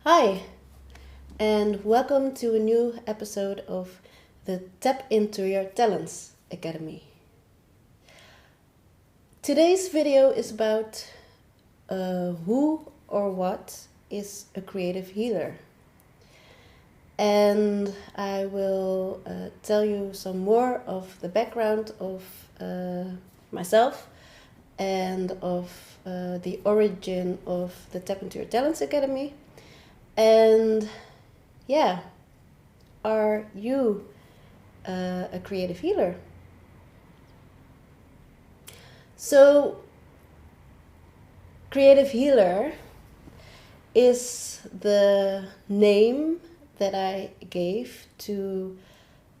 Hi, and welcome to a new episode of the Tap Into Your Talents Academy. Today's video is about who or what is a creative healer. And I will tell you some more of the background of myself and of the origin of the Tap Into Your Talents Academy. And yeah, are you a creative healer? So, creative healer is the name that I gave to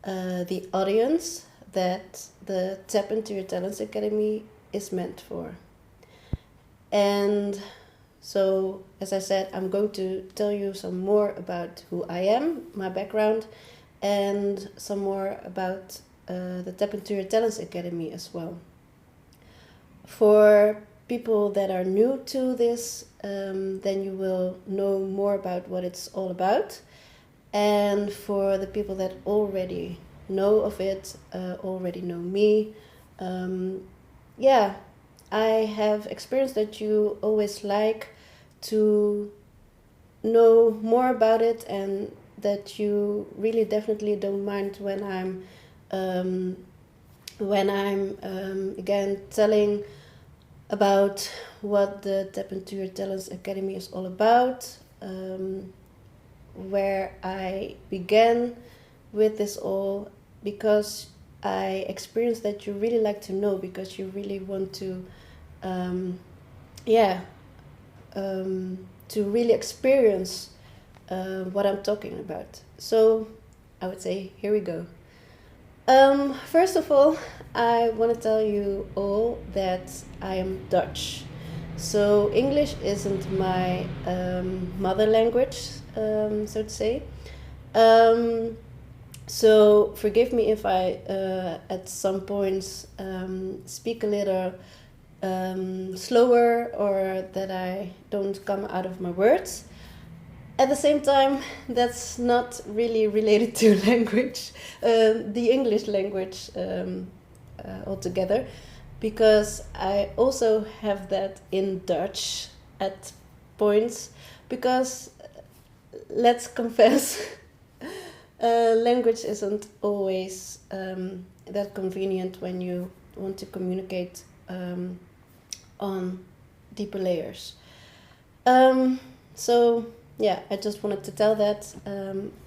the audience that the Tap Into Your Talents Academy is meant for. And so, as I said, I'm going to tell you some more about who I am, my background, and some more about the Tap Into Your Talents Academy as well. For people that are new to this, then you will know more about what it's all about. And for the people that already know of it, already know me, I have experienced that you always like to know more about it, and that you really definitely don't mind when I'm again telling about what the Tap Into Your Talents Academy is all about, where I began with this all, because I experienced that you really like to know, because you really want to to really experience what I'm talking about. So I would say, here we go. First of all, I want to tell you all that I am Dutch. So English isn't my mother language, so to say. So forgive me if I at some points speak a little slower, or that I don't come out of my words. At the same time, that's not really related to language, the English language altogether, because I also have that in Dutch at points, because let's confess, language isn't always that convenient when you want to communicate on deeper layers. So yeah, I just wanted to tell that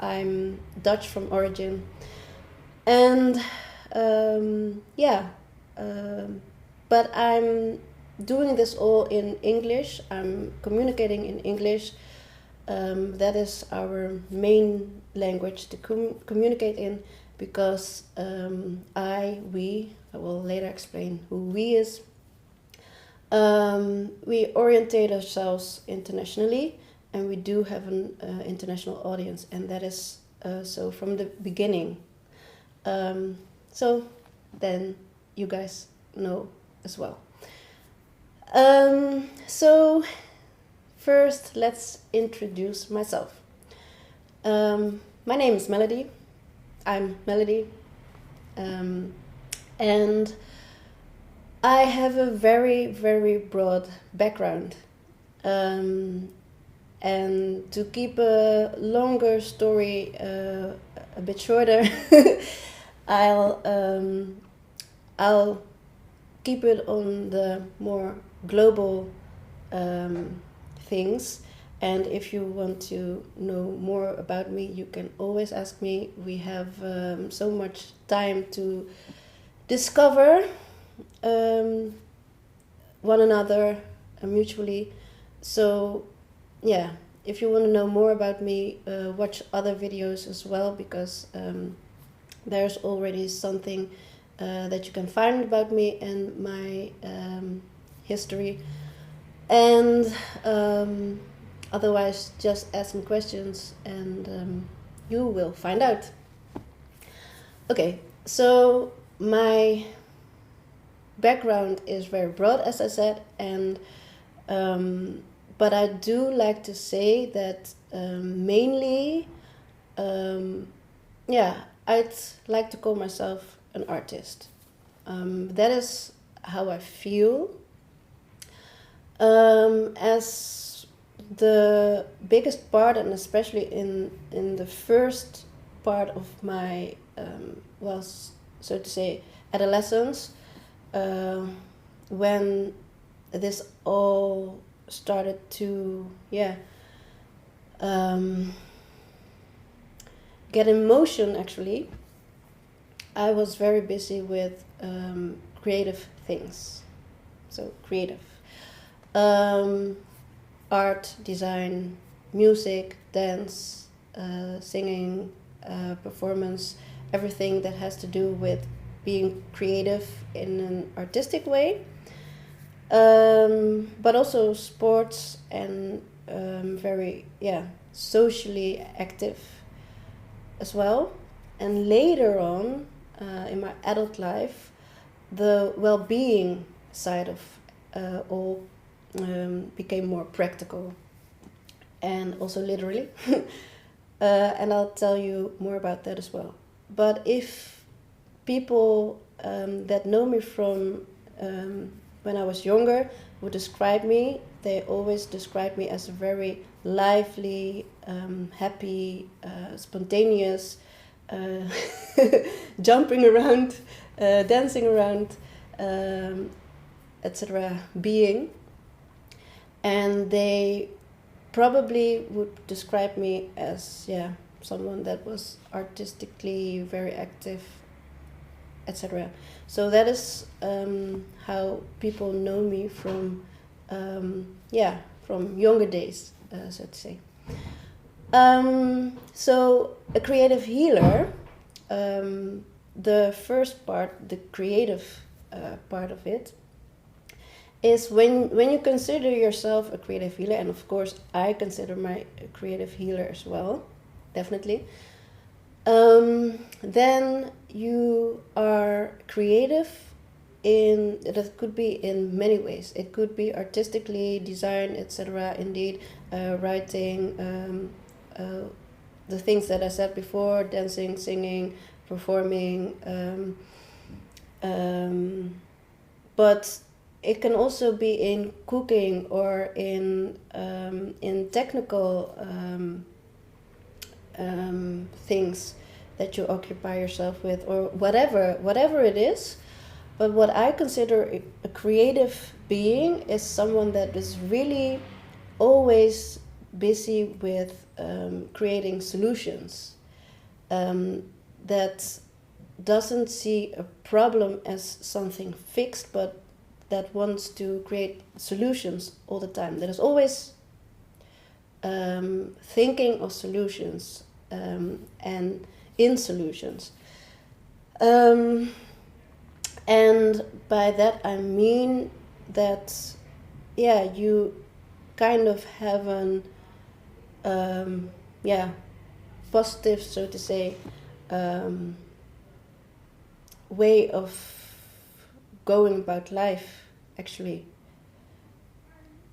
I'm Dutch from origin, and but I'm doing this all in English. I'm communicating in English. That is our main language to communicate in, because I will later explain who we is. We orientate ourselves internationally, and we do have an international audience, and that is so from the beginning. So then you guys know as well. So first, let's introduce myself. My name is Melody. I'm Melody. And I have a very, very broad background. And to keep a longer story a bit shorter, I'll keep it on the more global things. And if you want to know more about me, you can always ask me. We have so much time to discover one another mutually. So yeah, if you want to know more about me, watch other videos as well, because there's already something that you can find about me and my history. And otherwise, just ask some questions and you will find out. Okay, so my background is very broad, as I said, and but I do like to say that mainly, yeah, I'd like to call myself an artist. That is how I feel. As the biggest part, and especially in the first part of my, so to say, adolescence, when this all started to, get in motion, actually, I was very busy with creative things. So creative. Art, design, music, dance, singing, performance, everything that has to do with being creative in an artistic way. But also sports and very, socially active as well. And later on, in my adult life, the well-being side of all became more practical, and also literally. And I'll tell you more about that as well. But if people that know me from when I was younger would describe me, they always describe me as a very lively, happy, spontaneous, jumping around, dancing around, etc. being. And they probably would describe me as, someone that was artistically very active, etc. So that is how people know me from, from younger days, so to say. So a creative healer, the first part, the creative part of it, is when you consider yourself a creative healer, and of course I consider my creative healer as well, definitely, then you are creative that could be in many ways. It could be artistically, design, etc. Indeed, writing, the things that I said before, dancing, singing, performing, but it can also be in cooking or in technical things that you occupy yourself with, or whatever it is. But what I consider a creative being is someone that is really always busy with creating solutions, that doesn't see a problem as something fixed, but that wants to create solutions all the time. That is always thinking of solutions and in solutions. And by that I mean that, you kind of have an positive, so to say, way of going about life, actually.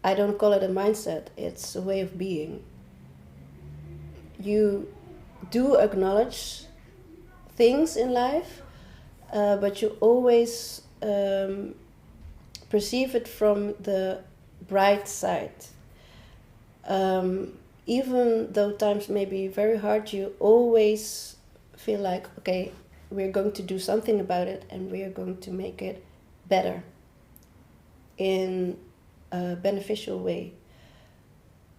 I don't call it a mindset, it's a way of being. You do acknowledge things in life, but you always perceive it from the bright side. Even though times may be very hard, you always feel like, okay, we're going to do something about it and we are going to make it better in a beneficial way.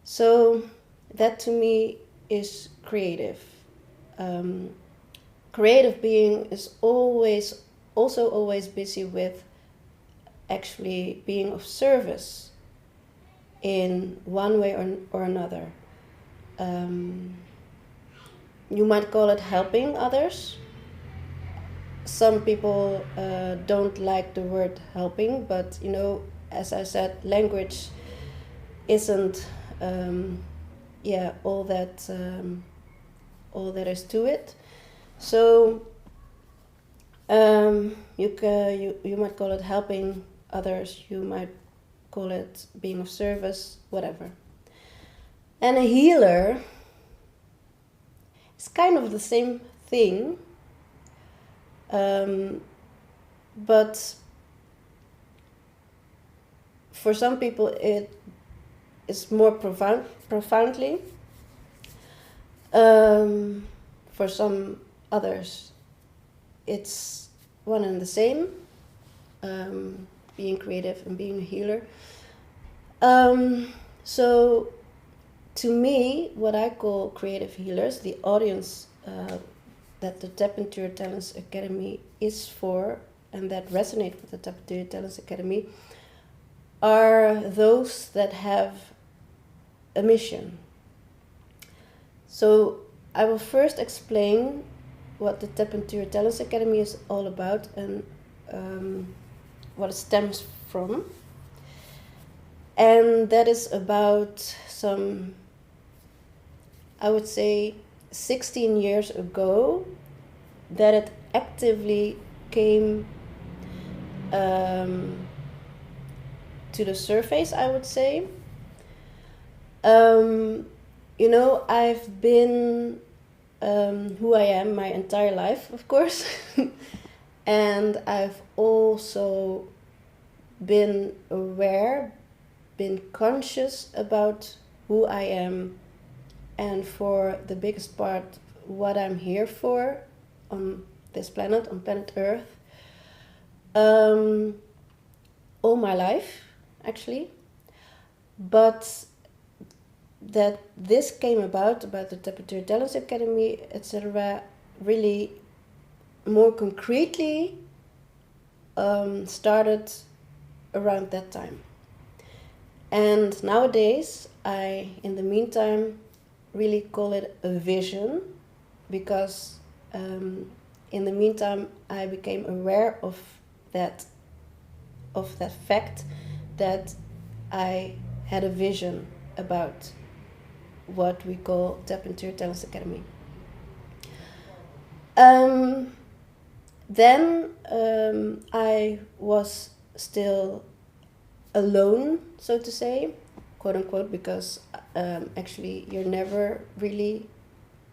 So that to me is creative. Creative being is always busy with actually being of service in one way or another. You might call it helping others. Some people don't like the word helping, but as I said, language isn't all that is to it. So you might call it helping others, you might call it being of service, whatever. And a healer it's kind of the same thing, but for some people it is more profoundly. For some others, it's one and the same, being creative and being a healer. So to me, what I call creative healers, the audience that the Tap Into Your Talents Academy is for, and that resonate with the Tap Into Your Talents Academy, are those that have a mission. So I will first explain what the Tap Into Your Talents Academy is all about and what it stems from. And that is about some, I would say, 16 years ago, that it actively came to the surface, I would say. You know, I've been who I am my entire life, of course. And I've also been aware, been conscious about who I am, and for the biggest part, what I'm here for on this planet, on planet Earth, all my life, actually. But that this came about the Tap Into Your Talents Academy, etc., really more concretely started around that time. And nowadays, I, in the meantime, really call it a vision, because in the meantime, I became aware of that fact that I had a vision about what we call Tap Into Your Talents Academy. Then I was still alone, so to say, quote unquote, because actually you're never really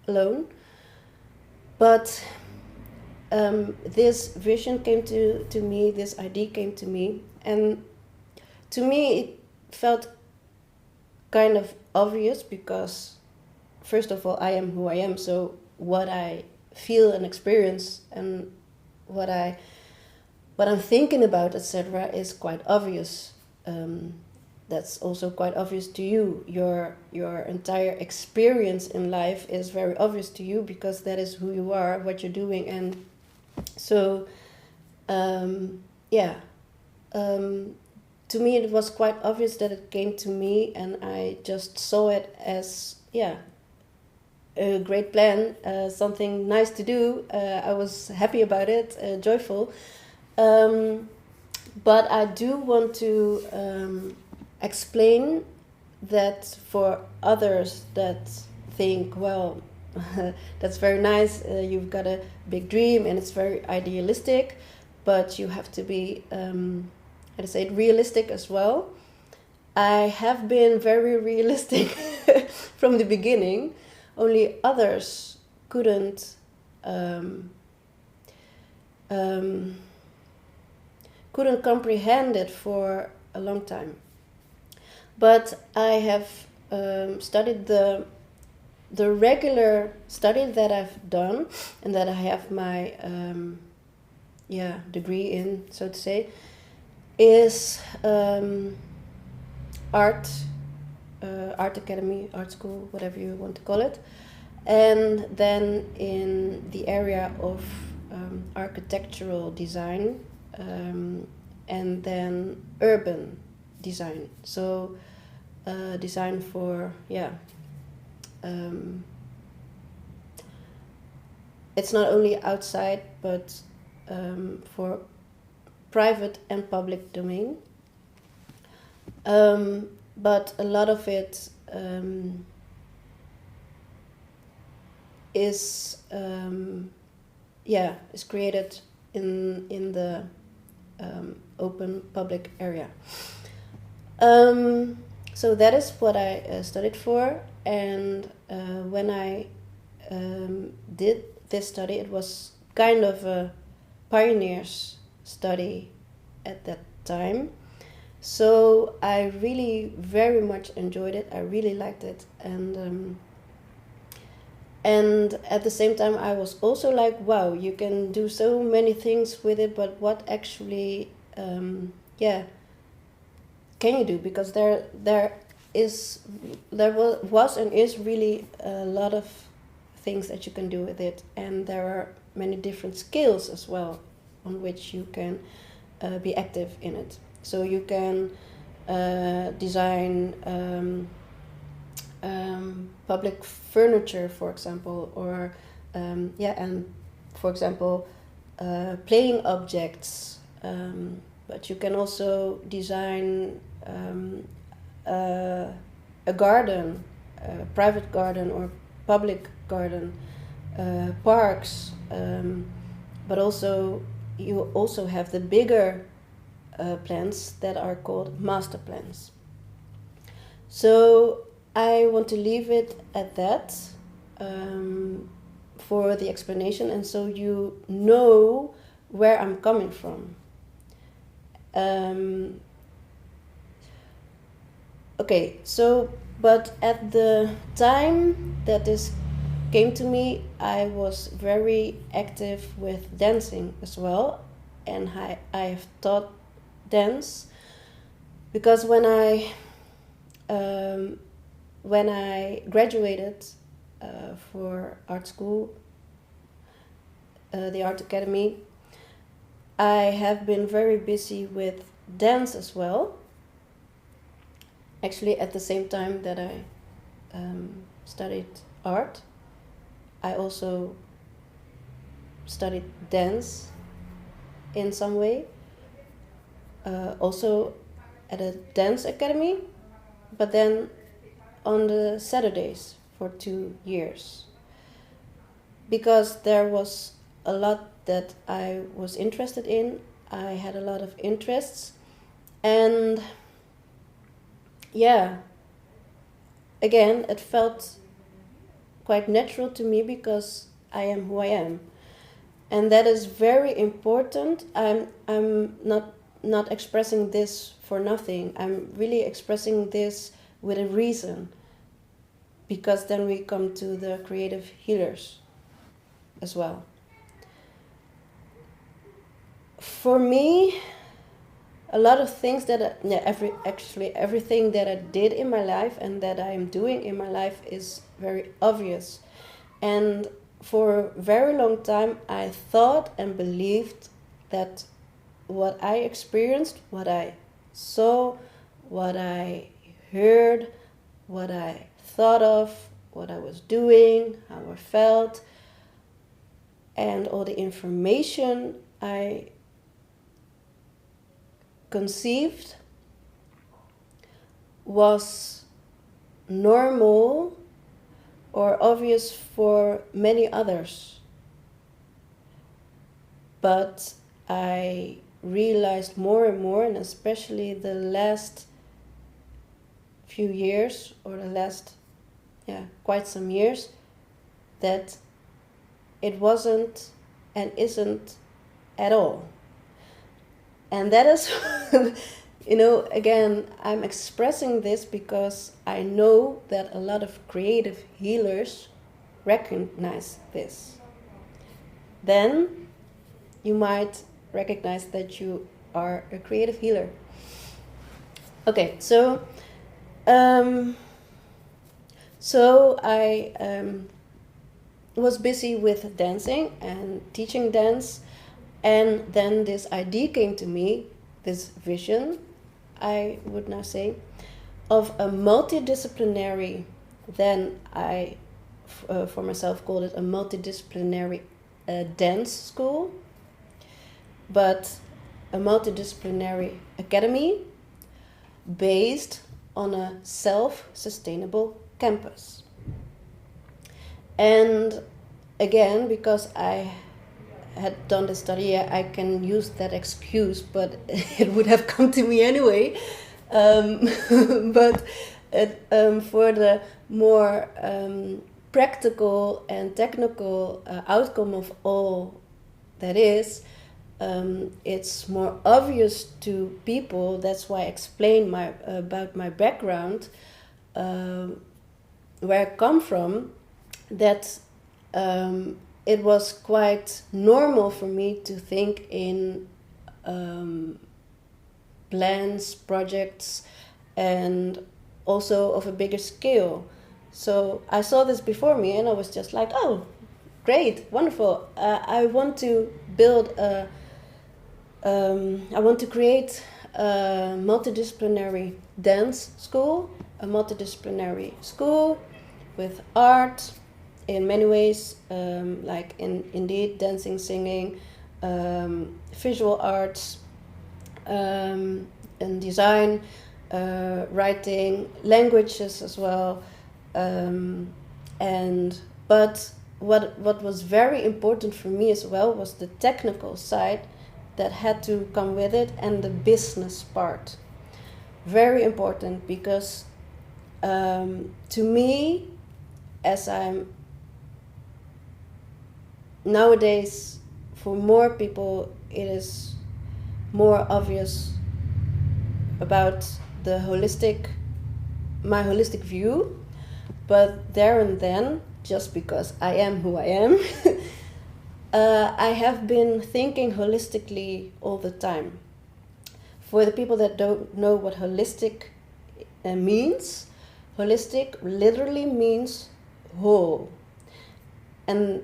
alone. But this vision came to me, this idea came to me, and to me it felt kind of obvious, because first of all, I am who I am, so what I feel and experience and what I'm thinking about, etc., is quite obvious. That's also quite obvious to you. Your entire experience in life is very obvious to you, because that is who you are, what you're doing, and so to me it was quite obvious that it came to me, and I just saw it as a great plan, something nice to do. I was happy about it, joyful. But I do want to explain that for others that think, well, that's very nice, you've got a big dream and it's very idealistic, but you have to be, how to say it, realistic as well. I have been very realistic from the beginning, only others couldn't comprehend it for a long time. But I have studied the regular study that I've done, and that I have my degree in, so to say, is art academy, art school, whatever you want to call it, and then in the area of architectural design, and then urban design. So design for it's not only outside, but for private and public domain. But a lot of it is created in the open public area. So that is what I studied for, and when I did this study, it was kind of a pioneer's study at that time. So I really very much enjoyed it. I really liked it, and at the same time I was also like, wow, you can do so many things with it, but what actually can you do? Because there was and is really a lot of things that you can do with it, and there are many different skills as well on which you can be active in it. So you can design public furniture, for example, or and for example playing objects, but you can also design a garden, a private garden or public garden, parks, but also you also have the bigger plans that are called master plans. So I want to leave it at that for the explanation, and so you know where I'm coming from. Okay, so but at the time that this came to me, I was very active with dancing as well, and I've taught dance because when I graduated for art school, the art academy, I have been very busy with dance as well. Actually, at the same time that I studied art, I also studied dance in some way, also at a dance academy, but then on the Saturdays for 2 years, because there was a lot that I was interested in. I had a lot of interests, and again, it felt quite natural to me because I am who I am, and that is very important. I'm not expressing this for nothing. I'm really expressing this with a reason, because then we come to the creative healers as well. For me, a lot of things that everything that I did in my life and that I am doing in my life is very obvious. And for a very long time I thought and believed that what I experienced, what I saw, what I heard, what I thought of, what I was doing, how I felt, and all the information I conceived was normal or obvious for many others. But I realized more and more, and especially the last few years, or the last quite some years, that it wasn't and isn't at all. And that is, again, I'm expressing this because I know that a lot of creative healers recognize this. Then you might recognize that you are a creative healer. Okay, so I was busy with dancing and teaching dance, and then this idea came to me, this vision, I would now say, of a multidisciplinary, then I for myself called it a multidisciplinary dance school, but a multidisciplinary academy based on a self-sustainable campus. And again, because I had done the study, I can use that excuse, but it would have come to me anyway. But for the more practical and technical outcome of all that is, it's more obvious to people. That's why I explain about my background, where I come from, that it was quite normal for me to think in plans, projects, and also of a bigger scale. So I saw this before me and I was just like, oh, great, wonderful. I want to build I want to create a multidisciplinary dance school, a multidisciplinary school with art in many ways, like indeed dancing, singing, visual arts, and design, writing, languages as well, but what was very important for me as well was the technical side that had to come with it, and the business part. Very important, because to me, as I'm nowadays, for more people, it is more obvious about my holistic view. But there and then, just because I am who I am, I have been thinking holistically all the time. For the people that don't know what holistic means, holistic literally means whole. And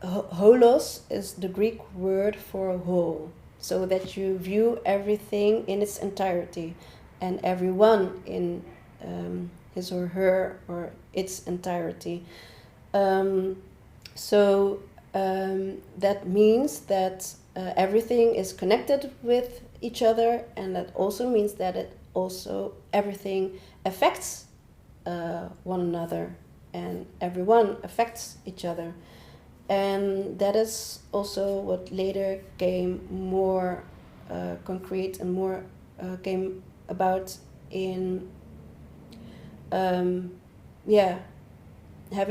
holos is the Greek word for whole. So that you view everything in its entirety, and everyone in his or her or its entirety. That means that everything is connected with each other, and that also means that everything affects one another, and everyone affects each other. And that is also what later came more concrete and more came about in having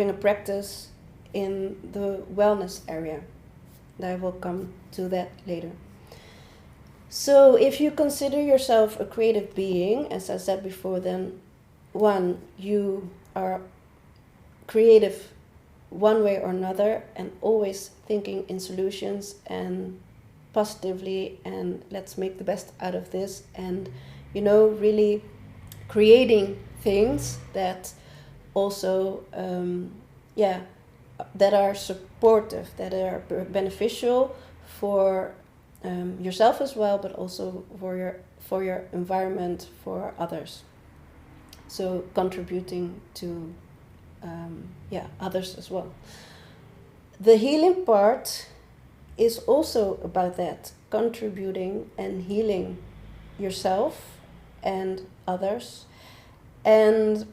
a practice in the wellness area. I will come to that later. So if you consider yourself a creative being, as I said before, then one, you are creative one way or another, and always thinking in solutions and positively, and let's make the best out of this, and really creating things that also that are supportive, that are beneficial for yourself as well, but also for your environment, for others. So contributing to others as well. The healing part is also about that, contributing and healing yourself and others. And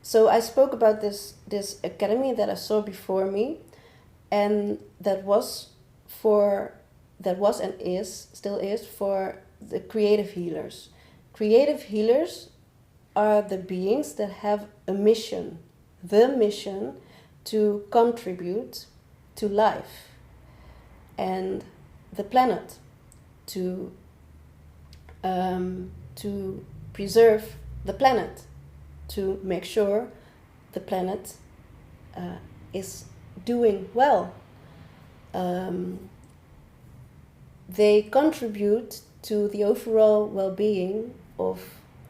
so I spoke about this academy that I saw before me, and that was and still is for the creative healers. Creative healers are the beings that have a mission, the mission to contribute to life and the planet, to preserve the planet, to make sure the planet is doing well. They contribute to the overall well-being of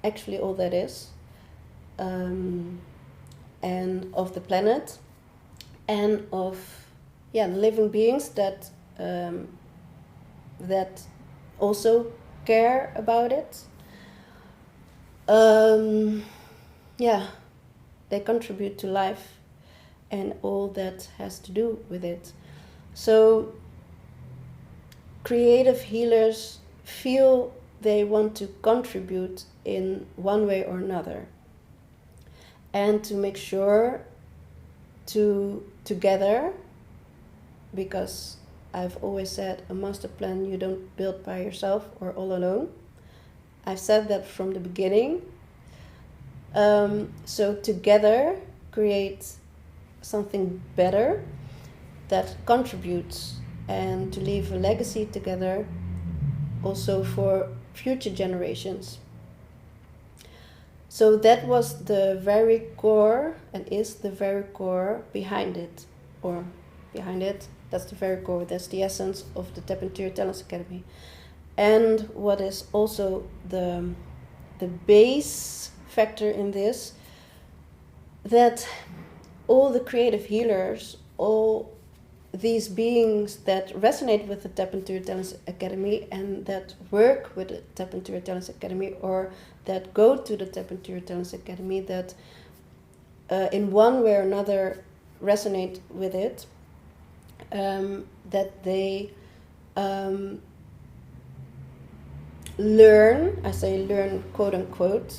actually all that is, and of the planet, and of living beings that that also care about it. They contribute to life and all that has to do with it. So creative healers feel they want to contribute in one way or another, and to make sure to together, because I've always said a master plan you don't build by yourself or all alone. I've said that from the beginning. So together create something better that contributes and to leave a legacy together also for future generations. So that was the very core and is the very core behind it. Or behind it, that's the very core, that's the essence of the Tap Into Your Talents Academy. And what is also the base factor in this, that all the creative healers, all these beings that resonate with the Tap Into Your Talents Academy and that work with the Tap Into Your Talents Academy, or that go to the Tap Into Your Talents Academy, that in one way or another resonate with it, that they learn, I say learn quote unquote,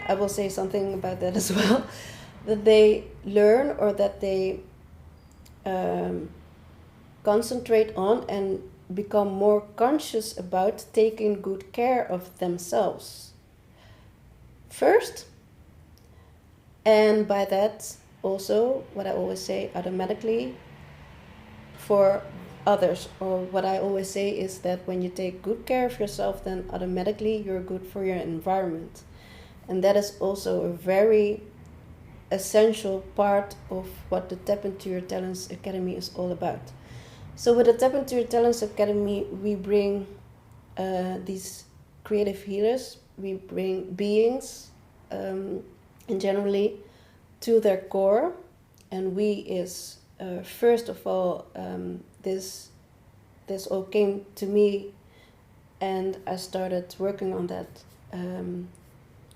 I will say something about that as well, that they learn or that they concentrate on and become more conscious about taking good care of themselves first, and by that also, what I always say, automatically for others. Or what I always say is that when you take good care of yourself, then automatically you're good for your environment. And that is also a very essential part of what the Tap Into Your Talents Academy is all about. So with the Tap Into Your Talents Academy, we bring these creative healers, we bring beings and generally to their core. And we is first of all, this all came to me, and I started working on that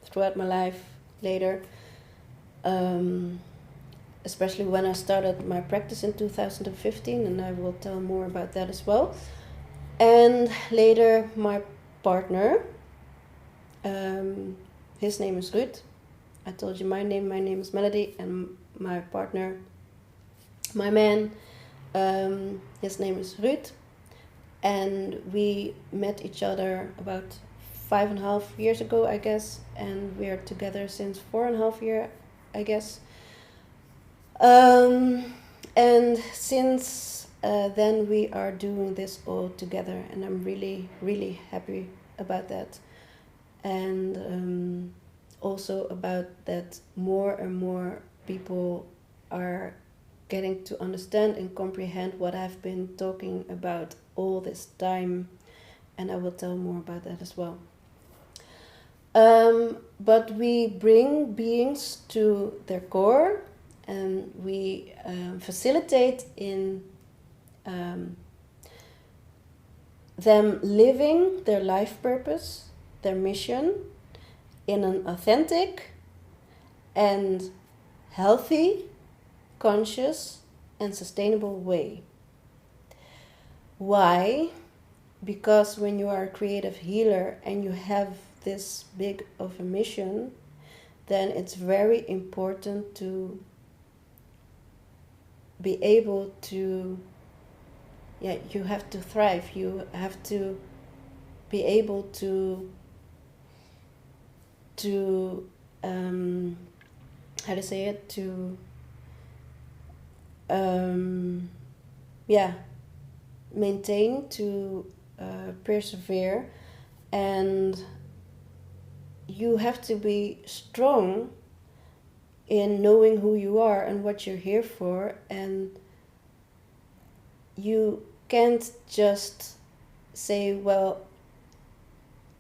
throughout my life later, especially when I started my practice in 2015, and I will tell more about that as well. And later my partner, his name is Ruud. I told you my name is Melody, and my partner, my man, his name is Ruud, and we met each other about 5.5 years ago, I guess, and we are together since 4.5 years, I guess. And since then we are doing this all together, and I'm really, really happy about that. And also about that more and more people are getting to understand and comprehend what I've been talking about all this time, and I will tell more about that as well. But we bring beings to their core, and we facilitate in them living their life purpose, their mission, in an authentic and healthy, conscious and sustainable way. Why? Because when you are a creative healer and you have this big of a mission, then it's very important to be able to, you have to thrive, you have to be able to how to say it, to maintain, to persevere, and you have to be strong in knowing who you are and what you're here for, and you can't just say, well,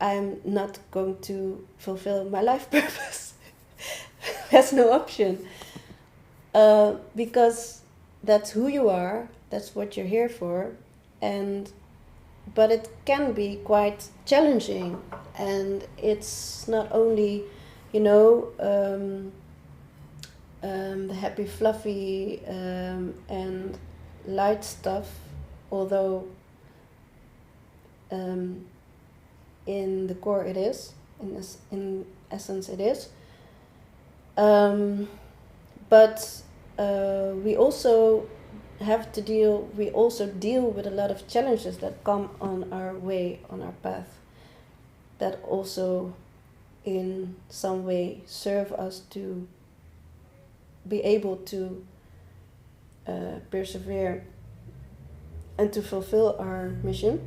I'm not going to fulfill my life purpose. That's no option. Because that's who you are, that's what you're here for, but it can be quite challenging, and it's not only, the happy, fluffy, and light stuff, although in the core it is, in essence it is. But we also deal with a lot of challenges that come on our way, on our path, that also in some way serve us to be able to persevere and to fulfill our mission.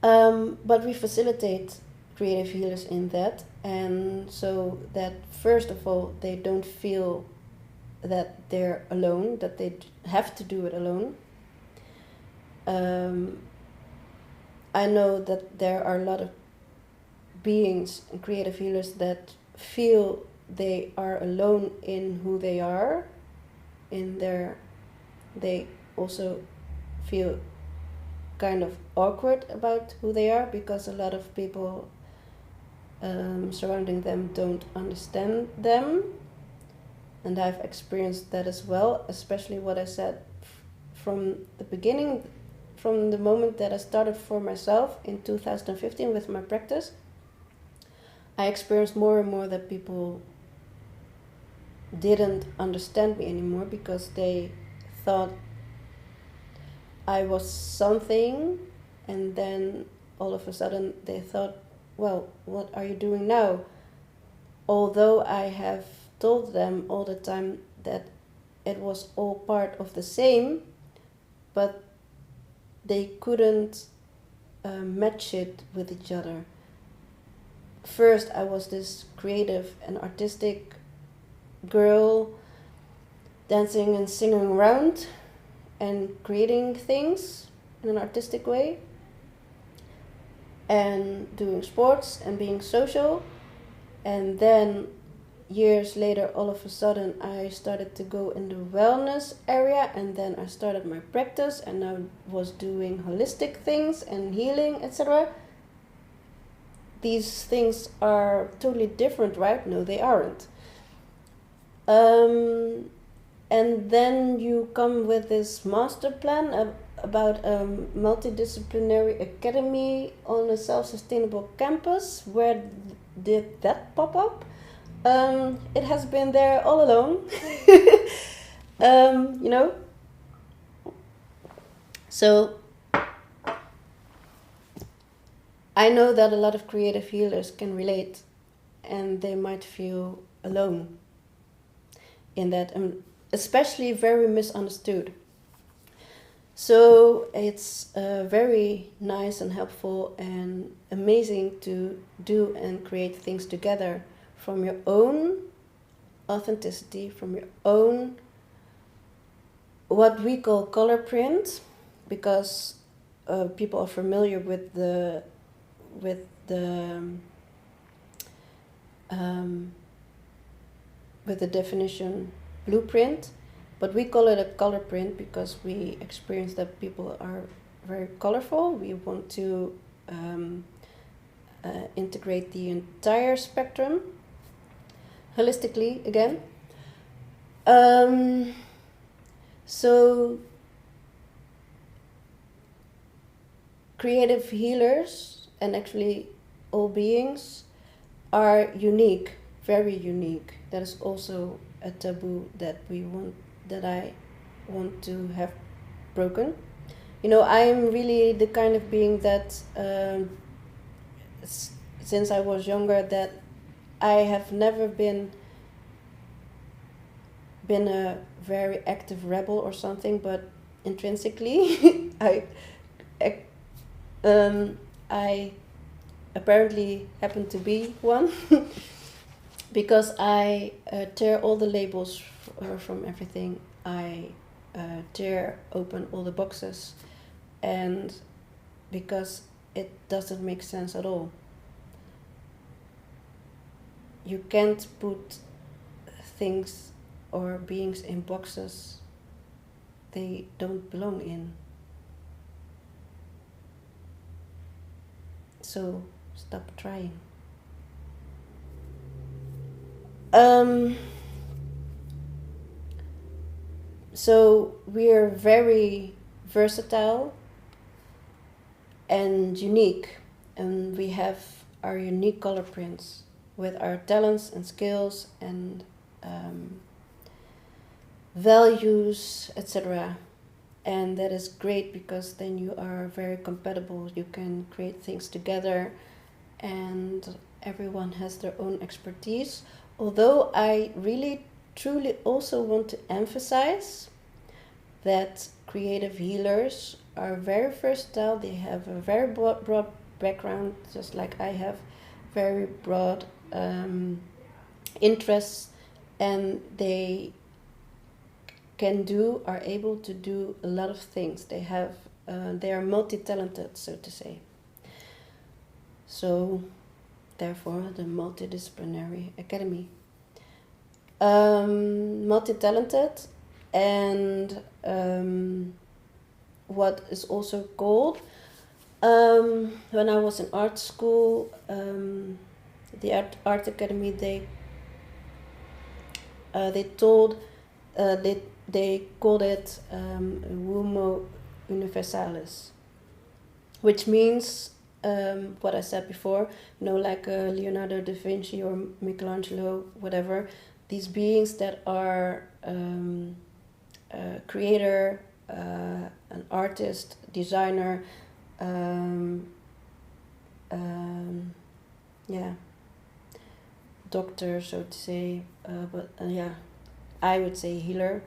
But we facilitate creative healers in that, and so that first of all they don't feel that they're alone, that they have to do it alone. I know that there are a lot of beings and creative healers that feel they are alone in who they are, they also feel kind of awkward about who they are because a lot of people surrounding them don't understand them, and I've experienced that as well, especially what I said from the beginning, from the moment that I started for myself in 2015 with my practice. I experienced more and more that people didn't understand me anymore because they thought I was something, and then all of a sudden they thought, well, what are you doing now? Although I have told them all the time that it was all part of the same, but they couldn't match it with each other. First, I was this creative and artistic girl dancing and singing around and creating things in an artistic way and doing sports and being social. And then years later, all of a sudden I started to go in the wellness area, and then I started my practice and I was doing holistic things and healing, etc. These things are totally different, right? No, they aren't. And then you come with this master plan about a multidisciplinary academy on a self-sustainable campus. Where did that pop up? It has been there all along. You know? So I know that a lot of creative healers can relate, and they might feel alone in that, especially very misunderstood. So it's very nice and helpful and amazing to do and create things together from your own authenticity, from your own, what we call color print, because people are familiar with the definition blueprint, but we call it a color print because we experience that people are very colorful. We want to integrate the entire spectrum holistically again. So creative healers, and actually all beings, are unique, very unique. That is also a taboo that I want to have broken. You know, I am really the kind of being that since I was younger, that I have never been a very active rebel or something, but intrinsically I apparently happen to be one. Because I tear all the labels from everything. I tear open all the boxes, and because it doesn't make sense at all. You can't put things or beings in boxes they don't belong in. So stop trying. So we're very versatile and unique, and we have our unique color prints with our talents and skills and values, etc. And that is great because then you are very compatible. You can create things together, and everyone has their own expertise. Although I really truly also want to emphasize that creative healers are very versatile. They have a very broad background, just like I have very broad interests, and they are able to do a lot of things. They are multi-talented, so to say. So, therefore, the Multidisciplinary Academy. Multi-talented, and what is also called, when I was in art school, the art academy, they called it Homo Universalis, which means what I said before, like Leonardo da Vinci or Michelangelo, whatever, these beings that are a creator, an artist, designer, doctor, so to say, but I would say healer.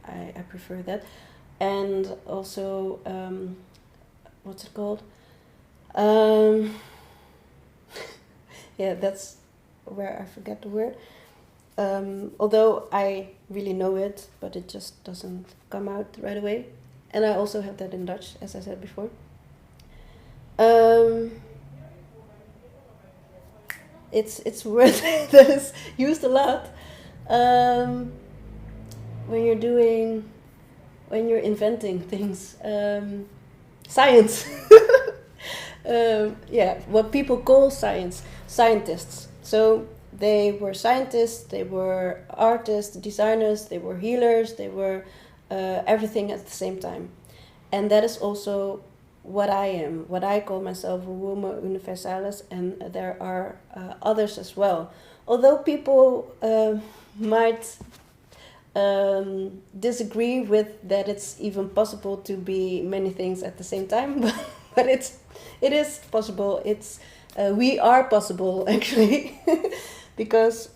I prefer that. And also, what's it called? That's where I forget the word. Although I really know it, but it just doesn't come out right away. And I also have that in Dutch, as I said before. It's a word that is used a lot when you're inventing things. Science. What people call scientists. So they were scientists, they were artists, designers, they were healers, they were everything at the same time. And that is also what I am, what I call myself, a Homo Universalis, and there are others as well. Although people might disagree with that it's even possible to be many things at the same time, but it is possible. We are possible, actually, because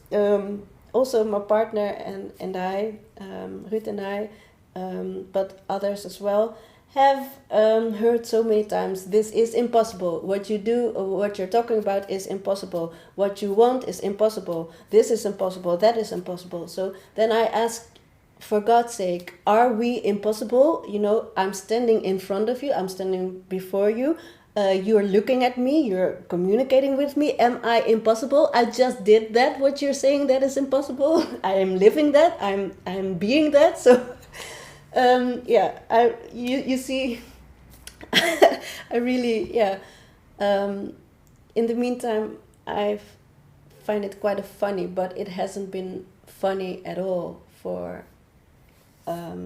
also my partner and I, Ruud and I, but others as well, have heard so many times, this is impossible. What you do, or what you're talking about is impossible. What you want is impossible. This is impossible, that is impossible. So then I ask, for God's sake, are we impossible? I'm standing in front of you, I'm standing before you. You're looking at me, you're communicating with me. Am I impossible? I just did that, what you're saying that is impossible. I am living that, I'm being that. So you see, I really, in the meantime, I find it quite funny, but it hasn't been funny at all for a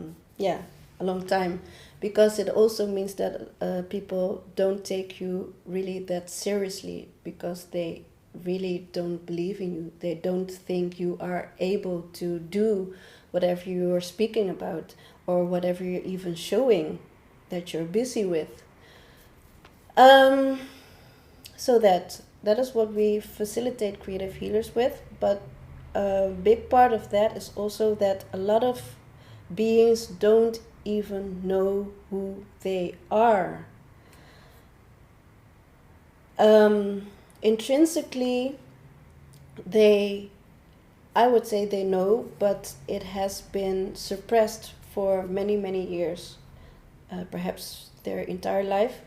long time, because it also means that people don't take you really that seriously, because they really don't believe in you. They don't think you are able to do whatever you are speaking about, or whatever you're even showing that you're busy with. So that is what we facilitate creative healers with. But a big part of that is also that a lot of beings don't even know who they are. Intrinsically, I would say they know, but it has been suppressed for many, many years, perhaps their entire life,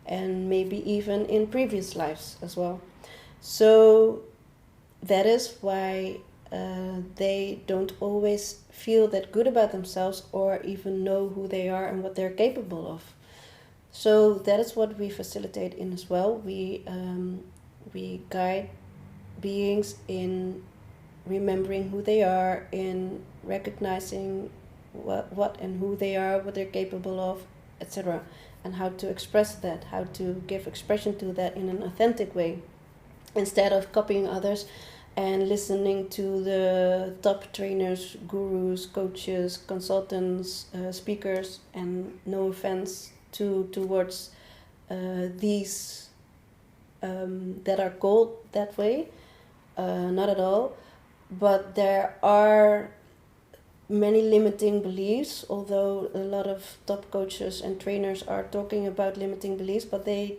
and maybe even in previous lives as well. So that is why they don't always feel that good about themselves, or even know who they are and what they're capable of. So that is what we facilitate in as well. We guide beings in remembering who they are, in recognizing what and who they are, what they're capable of, etc., and how to express that, how to give expression to that in an authentic way, instead of copying others and listening to the top trainers, gurus, coaches, consultants, speakers, and no offense towards these that are called that way, not at all. But there are many limiting beliefs, although a lot of top coaches and trainers are talking about limiting beliefs, but I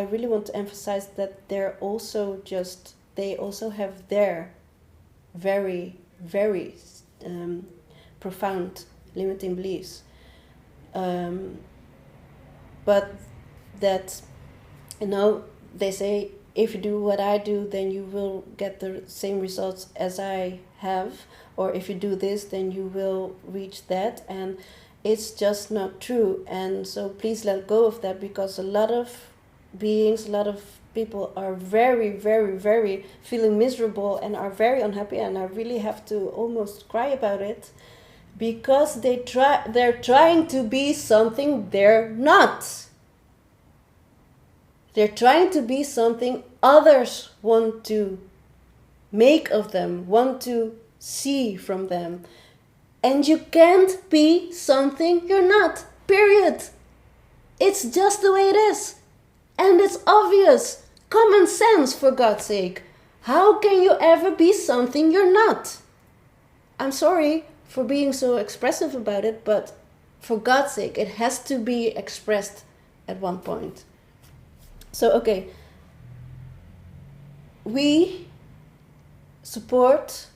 really want to emphasize that they also have their very, very profound limiting beliefs. But that, they say, if you do what I do, then you will get the same results as I have, or if you do this, then you will reach that, and it's just not true. And so please let go of that, because a lot of people are very, very, very feeling miserable and are very unhappy, and I really have to almost cry about it, because they're trying to be something they're not. They're trying to be something others want to make of them, want to see from them. And you can't be something you're not, period. It's just the way it is. And it's obvious. Common sense, for God's sake. How can you ever be something you're not? I'm sorry for being so expressive about it, but for God's sake, it has to be expressed at one point. So, okay, we support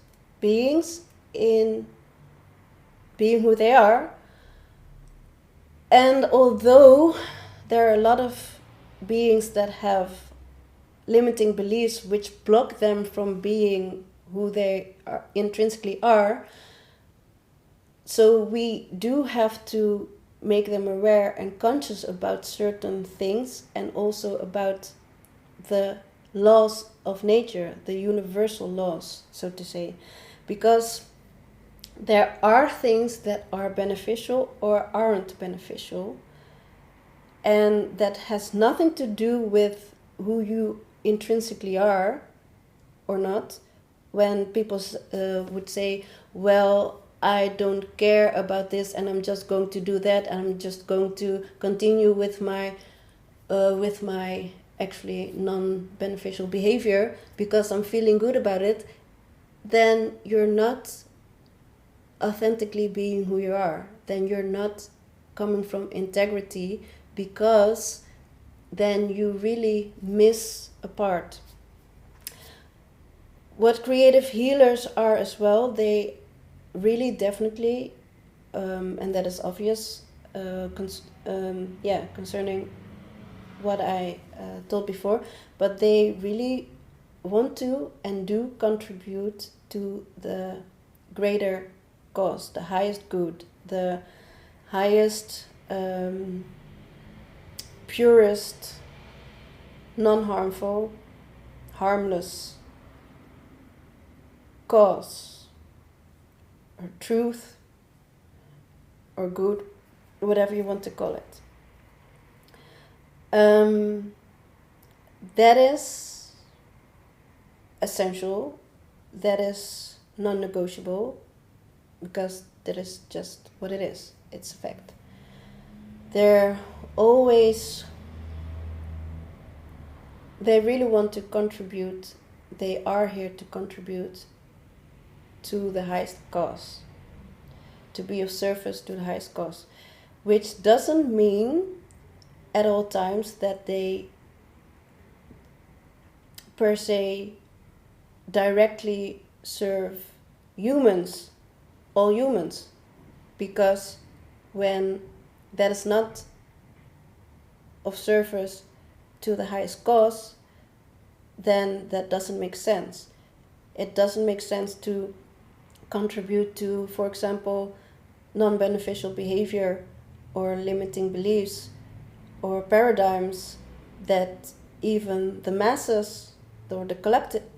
beings in being who they are, and although there are a lot of beings that have limiting beliefs which block them from being who they intrinsically are, so we do have to make them aware and conscious about certain things, and also about the laws of nature, the universal laws, so to say, because there are things that are beneficial or aren't beneficial, and that has nothing to do with who you intrinsically are or not. When people would say, well, I don't care about this, and I'm just going to do that, and I'm just going to continue with my actually non-beneficial behavior because I'm feeling good about it, then you're not authentically being who you are. Then you're not coming from integrity, because then you really miss a part. What creative healers are as well, they really definitely, and that is obvious, concerning what I told before, but they really want to and do contribute to the greater cause, the highest good, the highest, purest, non-harmful, harmless cause, or truth, or good, whatever you want to call it. That is essential, that is non-negotiable, because that is just what it is, it's a fact. They really want to contribute, they are here to contribute to the highest cause, to be of service to the highest cause, which doesn't mean at all times that they per se directly serve humans, all humans, because when that is not of service to the highest cause, then that doesn't make sense. It doesn't make sense to contribute to, for example, non-beneficial behavior or limiting beliefs or paradigms that even the masses or the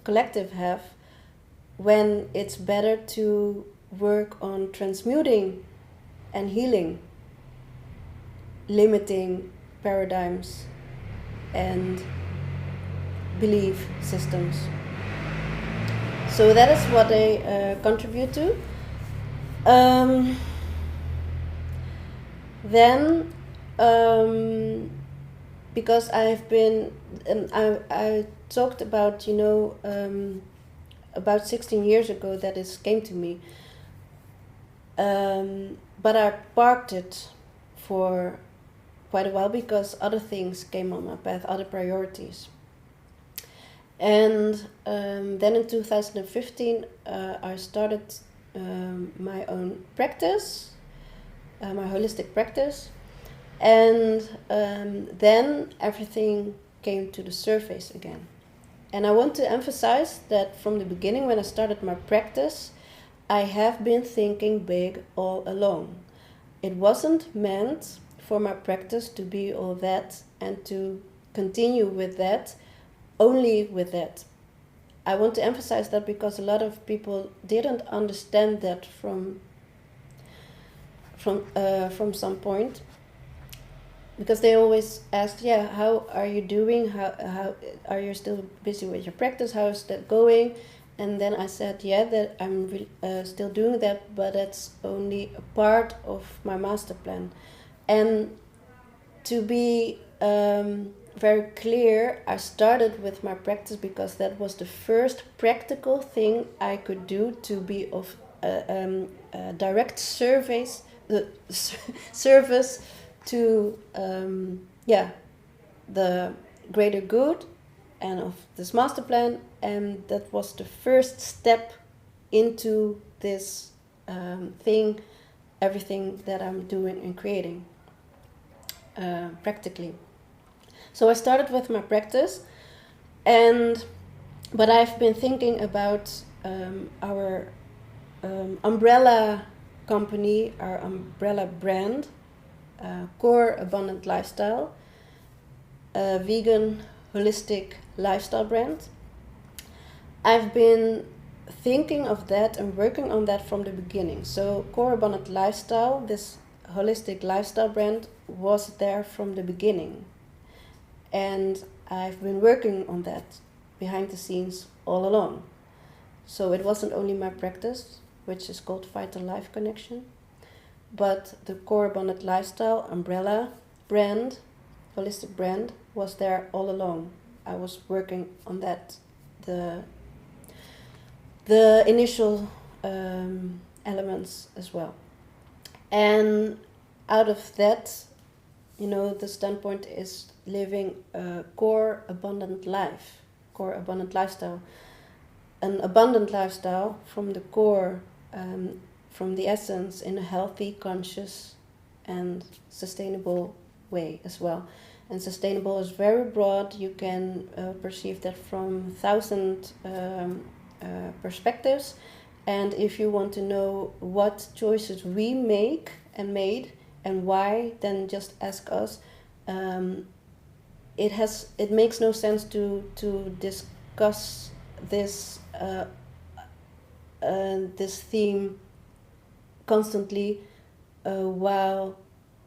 collective have, when it's better to work on transmuting and healing limiting paradigms and belief systems. So that is what they contribute to. Then, because I've been, I talked about, about 16 years ago that this came to me. But I parked it for quite a while because other things came on my path, other priorities. And then in 2015, I started my own practice, my holistic practice. And then everything came to the surface again. And I want to emphasize that from the beginning, when I started my practice, I have been thinking big all along. It wasn't meant for my practice to be all that and to continue with that, only with that. I want to emphasize that because a lot of people didn't understand that from some point, because they always asked, yeah, how are you doing? How are you still busy with your practice? How is that going? And then I said, yeah, that I'm still doing that, but that's only a part of my master plan. And to be very clear, I started with my practice because that was the first practical thing I could do to be of direct service to the greater good and of this master plan, and that was the first step into this thing, everything that I'm doing and creating practically. So I started with my practice, but I've been thinking about our umbrella company, our umbrella brand, Core Abundant Lifestyle, a vegan holistic lifestyle brand. I've been thinking of that and working on that from the beginning. So Core Abundant Lifestyle, this holistic lifestyle brand, was there from the beginning. And I've been working on that behind the scenes all along. So it wasn't only my practice, which is called Vital Life Connection, but the Core Abundant Lifestyle umbrella brand, holistic brand, was there all along. I was working on that, the initial elements as well. And out of that, the standpoint is living a core abundant life, core abundant lifestyle. An abundant lifestyle from the core, from the essence, in a healthy, conscious and sustainable way as well. And sustainable is very broad. You can perceive that from 1,000 perspectives. And if you want to know what choices we make and made and why, then just ask us. It makes no sense to discuss this this theme constantly while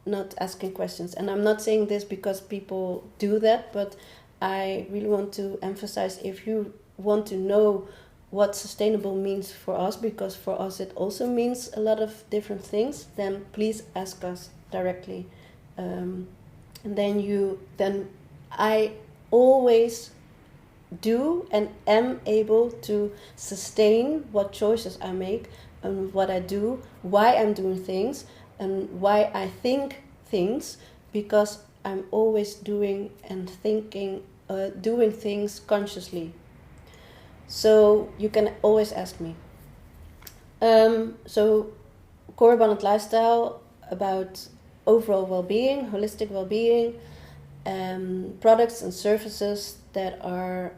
not asking questions. And I'm not saying this because people do that, but I really want to emphasize, if you want to know what sustainable means for us, because for us it also means a lot of different things, then please ask us directly. And then I always do and am able to sustain what choices I make and what I do, why I'm doing things and why I think things, because I'm always doing and thinking, doing things consciously. So you can always ask me. So Core Abundant Lifestyle, about overall well-being, holistic well-being, products and services that are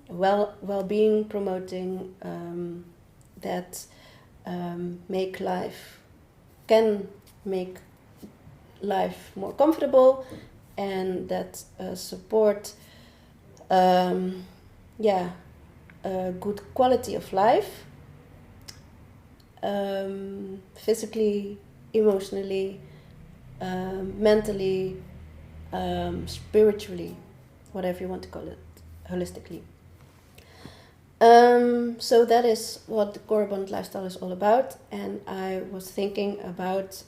well-being promoting, that can make life more comfortable, and that support a good quality of life, physically, emotionally, mentally, spiritually, whatever you want to call it, holistically. So that is what the Core Abundant Lifestyle is all about. And I was thinking about,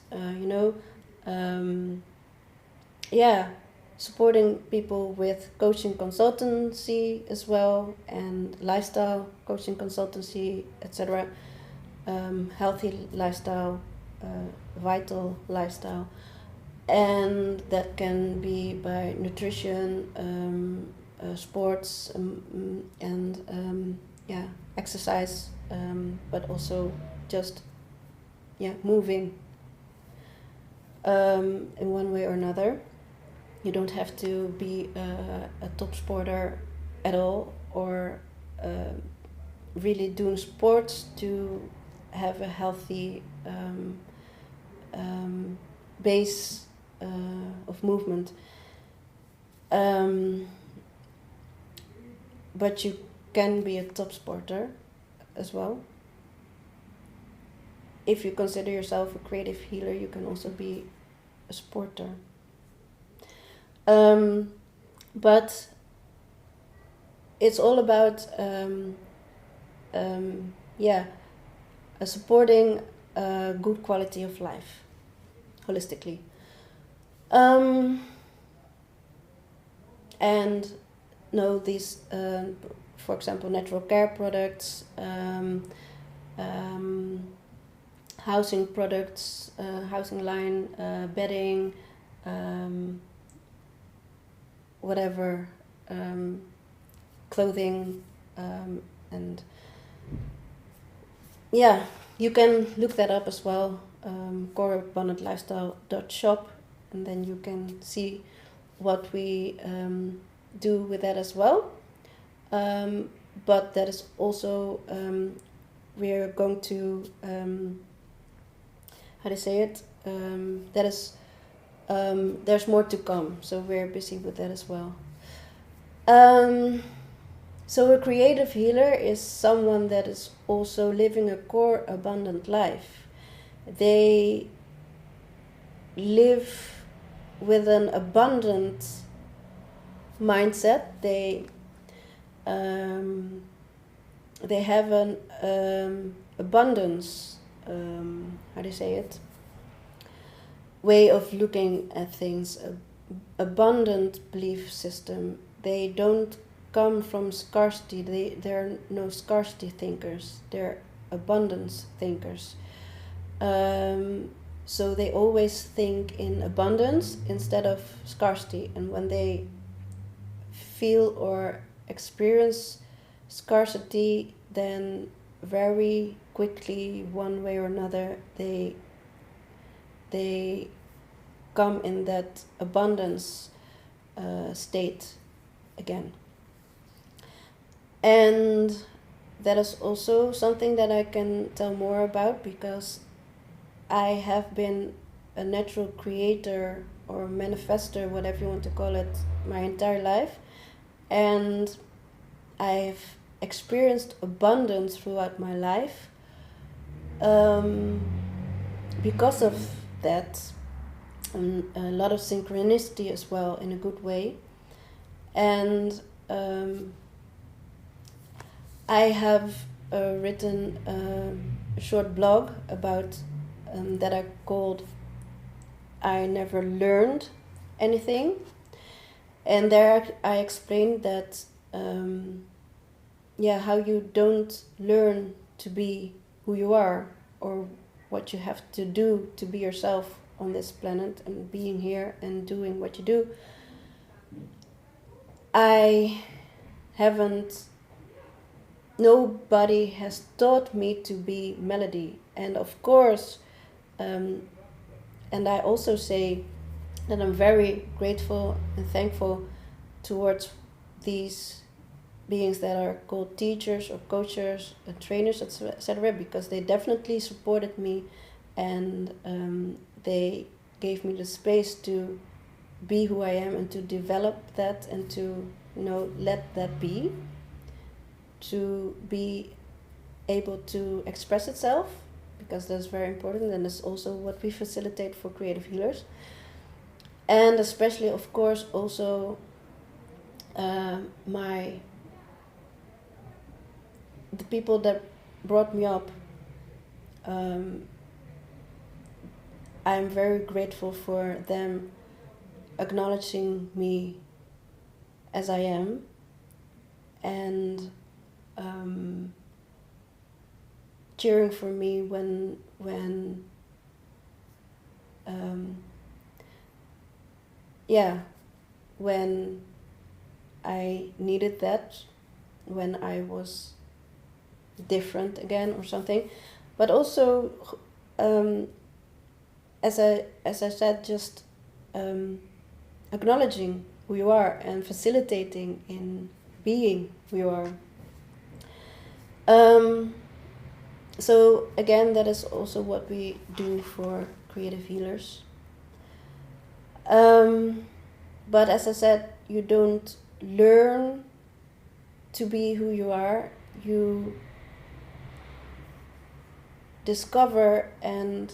supporting people with coaching consultancy as well, and lifestyle coaching consultancy, etc. healthy lifestyle, vital lifestyle, and that can be by nutrition, sports, and exercise, but also just moving in one way or another. You don't have to be a top sporter at all, or really doing sports to have a healthy base of movement. But you can be a top sporter as well. If you consider yourself a creative healer, you can also be a sporter. But it's all about supporting a good quality of life holistically. And know these, for example, natural care products, housing products, housing line, bedding, whatever, clothing, and you can look that up as well, coreabundantlifestyle.shop, and then you can see what we do with that as well. But that is also, we're going to, that is, there's more to come, so we're busy with that as well. So a creative healer is someone that is also living a core abundant life. They live with an abundant mindset. They have an abundance, way of looking at things, abundant belief system. They don't come from scarcity. They're no scarcity thinkers. They're abundance thinkers. So they always think in abundance instead of scarcity. And when they feel or experience scarcity, then very quickly, one way or another, they come in that abundance state again. And that is also something that I can tell more about, because I have been a natural creator or manifester, whatever you want to call it, my entire life. And I've experienced abundance throughout my life. Because of that, and a lot of synchronicity as well, in a good way. And I have written a short blog about that I called I Never Learned Anything. And there I explained that how you don't learn to be who you are, or what you have to do to be yourself on this planet, and being here and doing what you do. Nobody has taught me to be melody. And of course, and I also say that I'm very grateful and thankful towards these beings that are called teachers or coaches, trainers, etc., because they definitely supported me, and they gave me the space to be who I am and to develop that, and to let that be, to be able to express itself, because that's very important, and that's also what we facilitate for creative healers. And especially, of course, also the people that brought me up. I'm very grateful for them acknowledging me as I am, and cheering for me when when I needed that, when I was different again or something. But also, as I said, just acknowledging who you are and facilitating in being who you are. So again, that is also what we do for creative healers. But as I said, you don't learn to be who you are. You discover and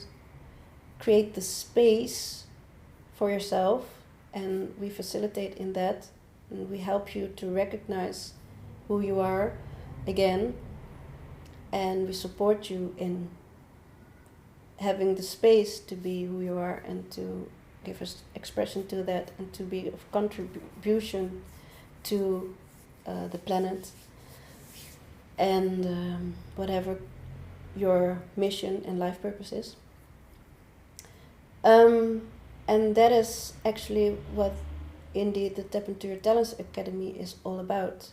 create the space for yourself, and we facilitate in that, and we help you to recognize who you are again, and we support you in having the space to be who you are and to give us expression to that and to be of contribution to the planet and whatever your mission and life purpose is. And that is actually what indeed the Tap Into Your Talents Academy is all about.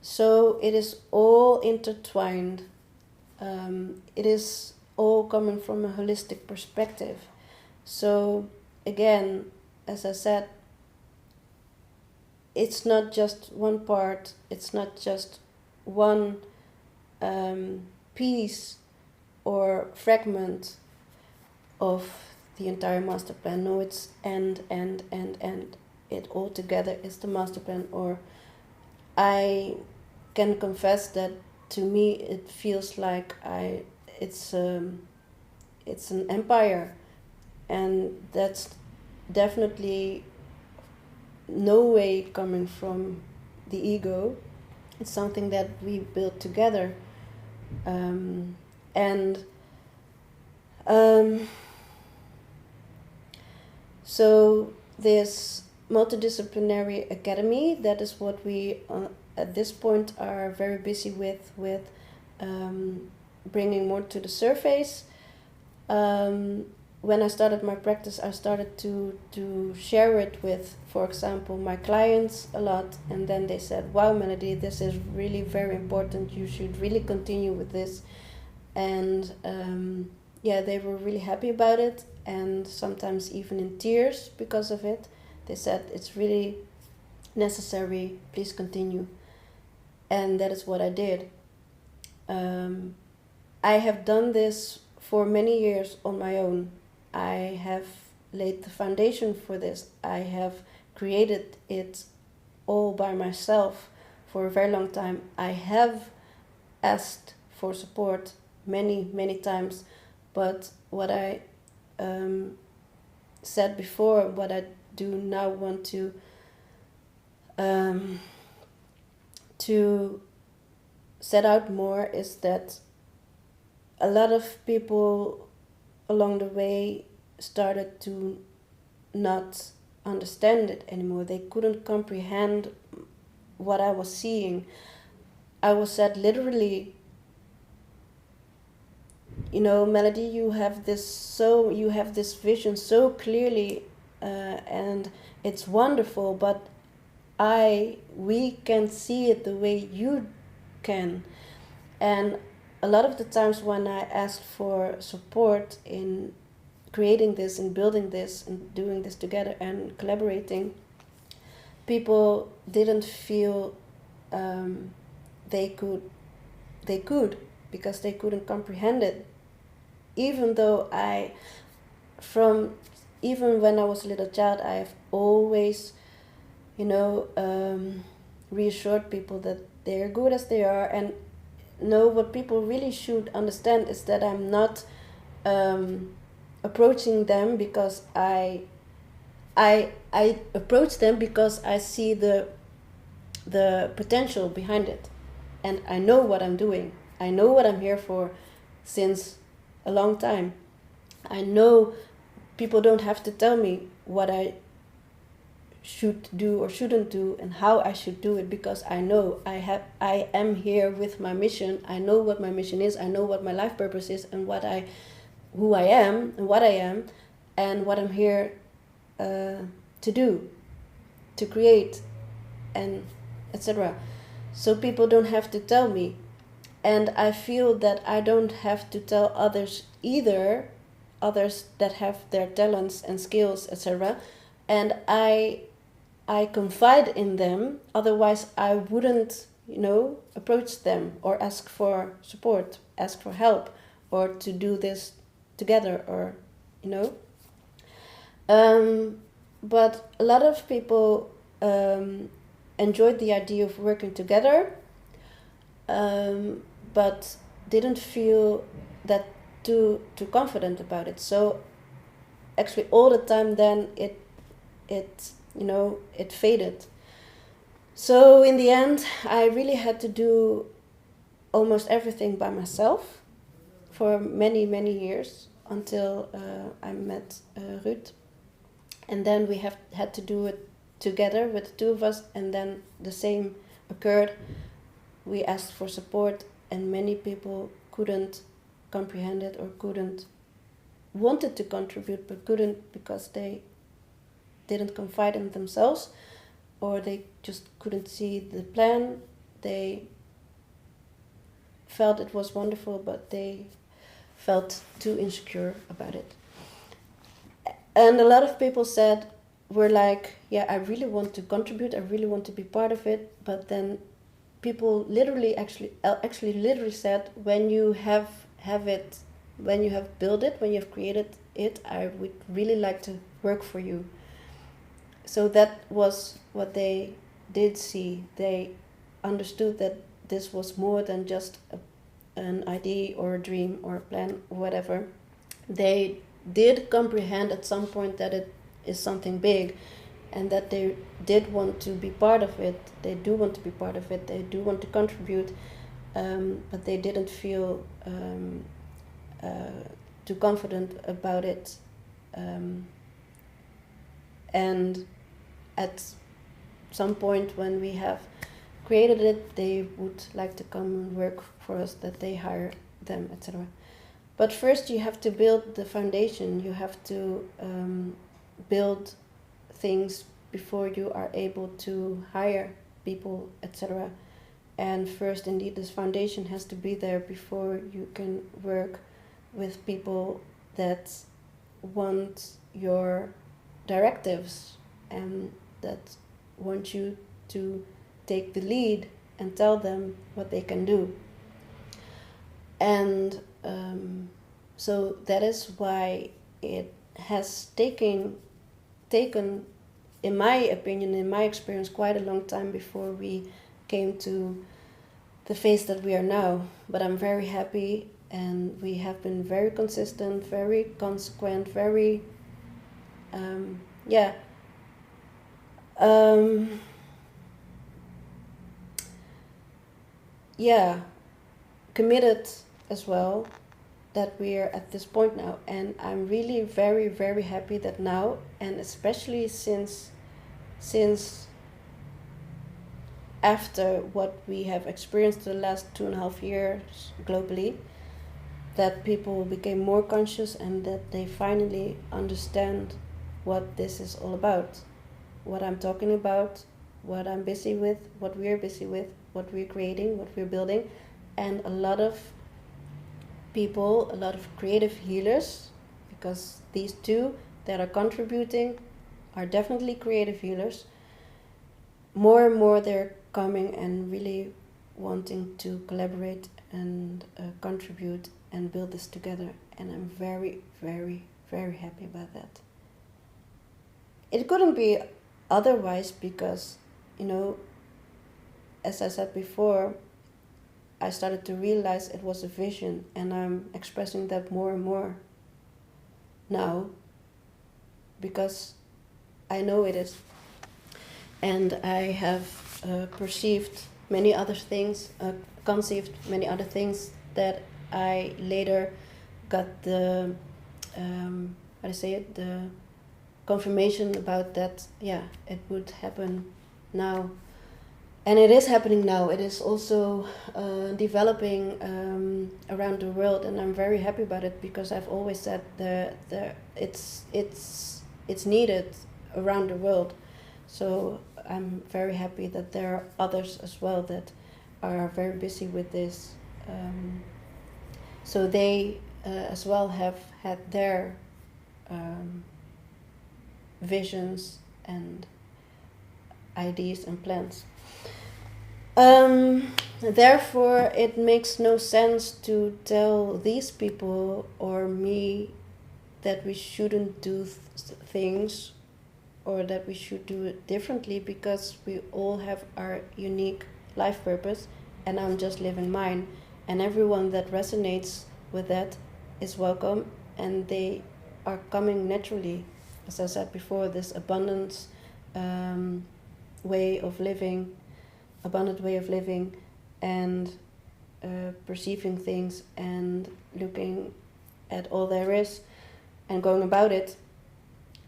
So it is all intertwined. It is all coming from a holistic perspective. So again, as I said, it's not just one part, it's not just one piece or fragment of the entire master plan. No, it's and. It all together is the master plan. Or I can confess that to me it feels like it's an empire, and that's definitely no way coming from the ego. It's something that we built together, so this multidisciplinary academy, that is what we at this point are very busy with bringing more to the surface. When I started my practice, I started to share it with, for example, my clients a lot, and then they said, wow, Melody, this is really very important, you should really continue with this. And they were really happy about it, and sometimes even in tears because of it. They said, it's really necessary, please continue. And that is what I did. I have done this for many years on my own. I have laid the foundation for this. I have created it all by myself for a very long time. I have asked for support many, many times, but what I said before, what I do now want to set out more is that a lot of people along the way started to not understand it anymore. They couldn't comprehend what I was seeing. I was said literally, Melody, you have this vision so clearly, and it's wonderful, but we can't see it the way you can. And a lot of the times when I asked for support in creating this and building this and doing this together and collaborating, people didn't feel they could because they couldn't comprehend it. Even though even when I was a little child, I have always, reassured people that they're good as they are. And what people really should understand is that I'm not approaching them because I approach them because I see the potential behind it, and I know what I'm doing. I know what I'm here for since a long time. I know people don't have to tell me what I should do or shouldn't do, and how I should do it, because I know I am here with my mission. I know what my mission is. I know what my life purpose is, and who I am and what I am, and what I'm here to do, to create, and etc. So people don't have to tell me, and I feel that I don't have to tell others either, others that have their talents and skills, etc. And I confide in them, otherwise I wouldn't, approach them or ask for support, ask for help, or to do this together, or but a lot of people enjoyed the idea of working together, but didn't feel that too confident about it. So actually all the time then it faded. So in the end I really had to do almost everything by myself for many years, until I met Ruud, and then we had to do it together with the two of us, and then the same occurred. We asked for support, and many people couldn't comprehend it, or wanted to contribute but couldn't, because they didn't confide in themselves, or they just couldn't see the plan. They felt it was wonderful, but they felt too insecure about it. And a lot of people were like, yeah, I really want to contribute, I really want to be part of it, but then people actually literally said, when you have it, when you have built it, when you have created it, I would really like to work for you. So that was what they did see. They understood that this was more than just an idea or a dream or a plan or whatever. They did comprehend at some point that it is something big, and that they did want to be part of it. They do want to be part of it. They do want to contribute, but they didn't feel too confident about it. And at some point when we have created it, they would like to come and work for us, that they hire them, etc. But first you have to build the foundation. You have to build things before you are able to hire people, etc. And first, indeed, this foundation has to be there before you can work with people that want your directives and that want you to take the lead and tell them what they can do. And so that is why it has taken, in my opinion, in my experience, quite a long time before we came to the phase that we are now. But I'm very happy, and we have been very consistent, very consequent, very committed as well, that we are at this point now. And I'm really very, very happy that now, and especially since after what we have experienced the last 2.5 years globally, that people became more conscious, and that they finally understand what this is all about, what I'm talking about, what I'm busy with, what we're busy with, what we're creating, what we're building. And a lot of people, a lot of creative healers, because these two that are contributing are definitely creative healers, more and more they're coming and really wanting to collaborate and contribute and build this together. And I'm very, very, very happy about that. It couldn't be otherwise, because, as I said before, I started to realize it was a vision, and I'm expressing that more and more now, because I know it is. And I have conceived many other things that I later got the confirmation about that. Yeah, it would happen now, and it is happening now. It is also developing around the world, and I'm very happy about it, because I've always said it's needed around the world. So I'm very happy that there are others as well that are very busy with this. So they as well have had their visions and ideas and plans. Therefore, it makes no sense to tell these people or me that we shouldn't do things, or that we should do it differently, because we all have our unique life purpose, and I'm just living mine. And everyone that resonates with that is welcome, and they are coming naturally. As I said before, this abundant way of living, and perceiving things and looking at all there is and going about it,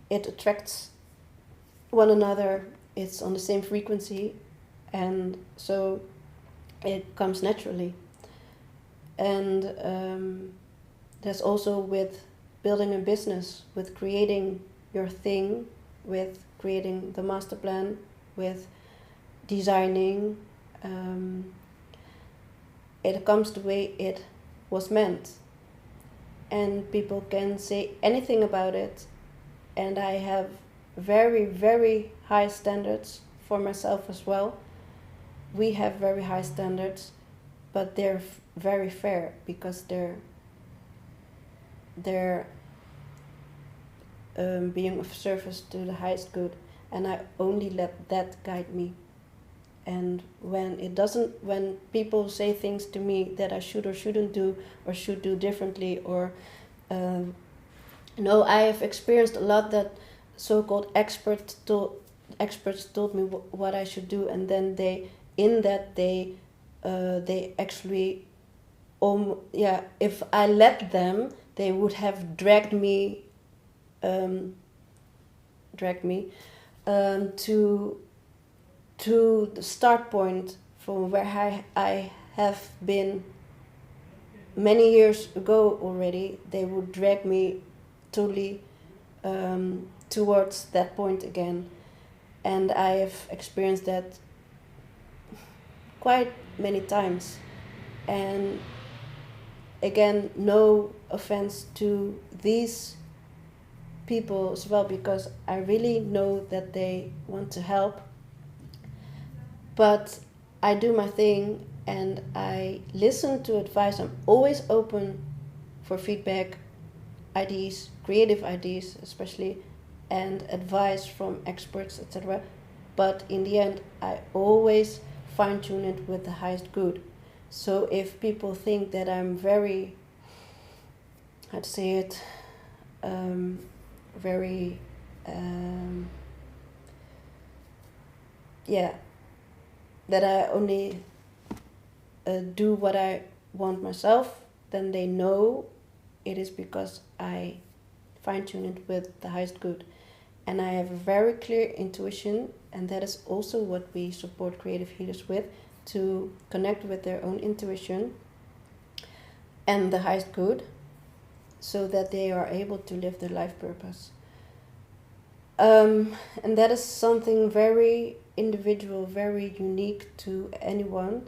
it attracts one another. It's on the same frequency, and so it comes naturally. And there's also with building a business, with creating your thing, with creating the master plan, with designing, it comes the way it was meant, and people can say anything about it. And I have very, very high standards for myself as well. We have very high standards, but they're very fair, because they're being of service to the highest good, and I only let that guide me. And when people say things to me that I should or shouldn't do, or should do differently, or no, I have experienced a lot that so-called experts told me what I should do, and then they actually, if I let them, they would have dragged me to the start point from where I have been many years ago already. They would drag me totally towards that point again. And I have experienced that quite many times. And again, no offense to these people as well, because I really know that they want to help. But I do my thing, and I listen to advice. I'm always open for feedback, ideas, creative ideas especially, and advice from experts, etc. But in the end, I always fine-tune it with the highest good. So if people think that I'm very, how to say it, that I only do what I want myself, then they know it is because I fine-tune it with the highest good. And I have a very clear intuition, and that is also what we support creative healers with, to connect with their own intuition and the highest good, so that they are able to live their life purpose. And that is something very individual, very unique to anyone.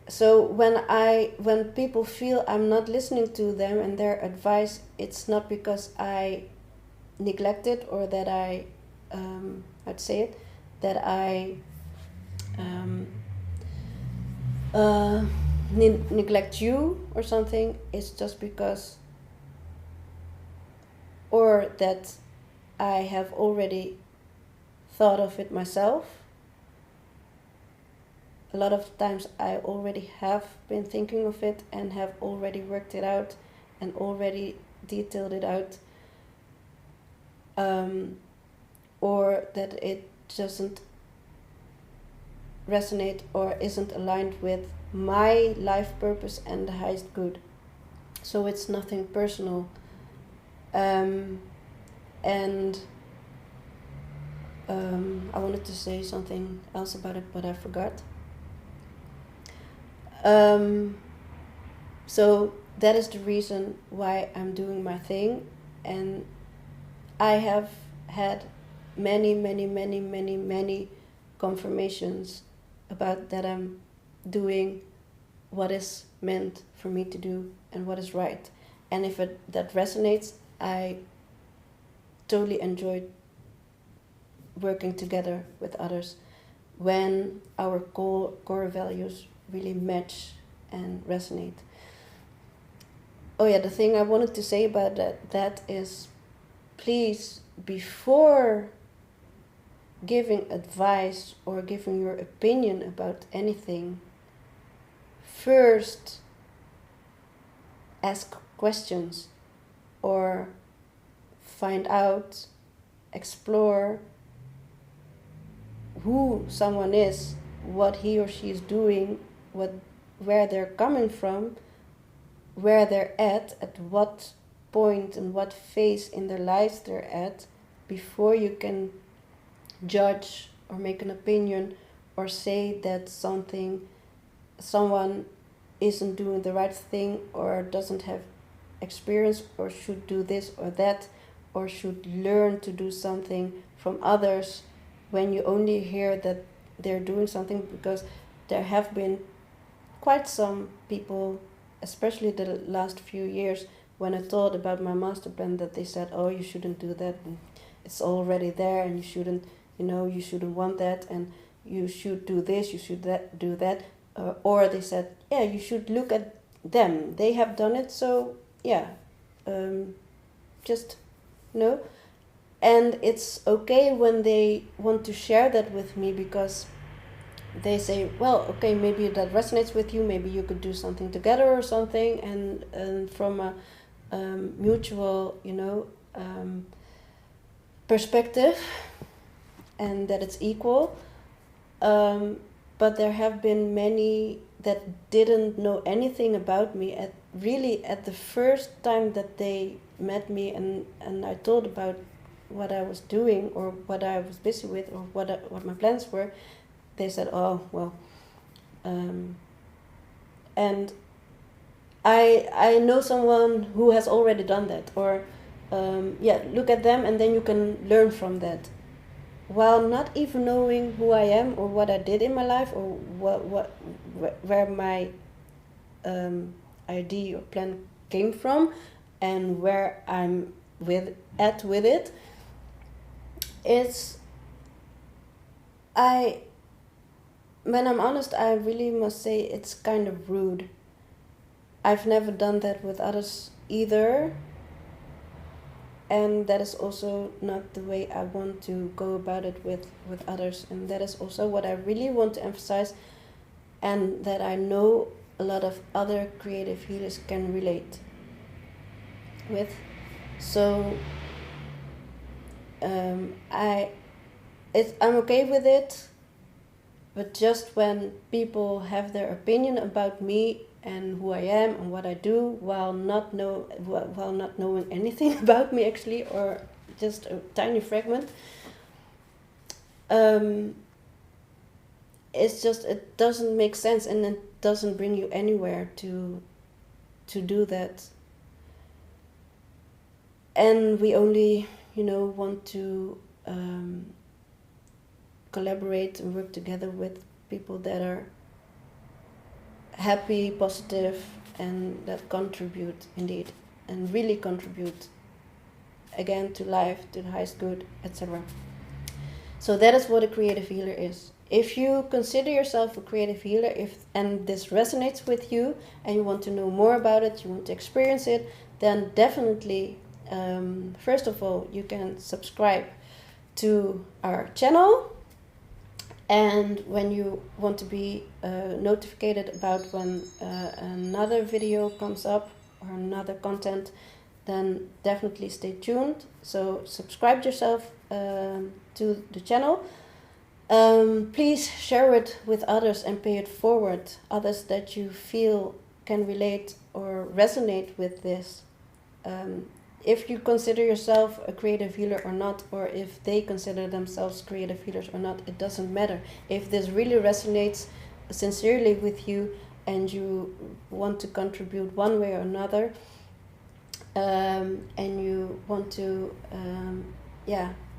So when people feel I'm not listening to them and their advice, it's not because I neglect it, or that I neglect you or something. It's just because, or that I have already thought of it myself. A lot of times I already have been thinking of it and have already worked it out and already detailed it out, or that it doesn't resonate or isn't aligned with my life purpose and the highest good. So it's nothing personal. And I wanted to say something else about it, but I forgot. So that is the reason why I'm doing my thing, and I have had many confirmations about that I'm doing what is meant for me to do and what is right. And if that resonates, I totally enjoy working together with others when our core values really match and resonate. Oh yeah, the thing I wanted to say about that is, please, before giving advice or giving your opinion about anything, first ask questions or find out, explore who someone is, what he or she is doing, where they're coming from, where they're at what point and what phase in their lives they're at, before you can judge or make an opinion or say that someone isn't doing the right thing or doesn't have experience or should do this or that or should learn to do something from others, when you only hear that they're doing something. Because there have been quite some people, especially the last few years, when I thought about my master plan, that they said, oh, you shouldn't do that, and it's already there, and you shouldn't want that, and you should do this, you should do that. Or they said, yeah, you should look at them, they have done it, so yeah, just no. And it's okay when they want to share that with me, because they say, well, okay, maybe that resonates with you, maybe you could do something together or something, and from a mutual, perspective, and that it's equal. But there have been many that didn't know anything about me at the first time that they met me, and I told about what I was doing or what I was busy with or what my plans were. They said, oh, well, and I know someone who has already done that, or look at them and then you can learn from that, while not even knowing who I am or what I did in my life or where my idea or plan came from and where I'm with it. When I'm honest, I really must say it's kind of rude. I've never done that with others either, and that is also not the way I want to go about it with others. And that is also what I really want to emphasize, and that I know a lot of other creative healers can relate with. So I'm okay with it, but just when people have their opinion about me and who I am and what I do, while not knowing anything about me actually, or just a tiny fragment, it doesn't make sense, and it doesn't bring you anywhere to do that. And we only, want to collaborate and work together with people that are happy, positive, and that contribute indeed, and really contribute again to life, to the highest good, etc. So that is what a creative healer is. If you consider yourself a creative healer, and this resonates with you and you want to know more about it, you want to experience it, then definitely, first of all, you can subscribe to our channel. And when you want to be notified about when another video comes up or another content, then definitely stay tuned. So subscribe yourself to the channel. Please share it with others and pay it forward. Others that you feel can relate or resonate with this. if you consider yourself a creative healer or not, or if they consider themselves creative healers or not, it doesn't matter. If this really resonates sincerely with you and you want to contribute one way or another, and you want to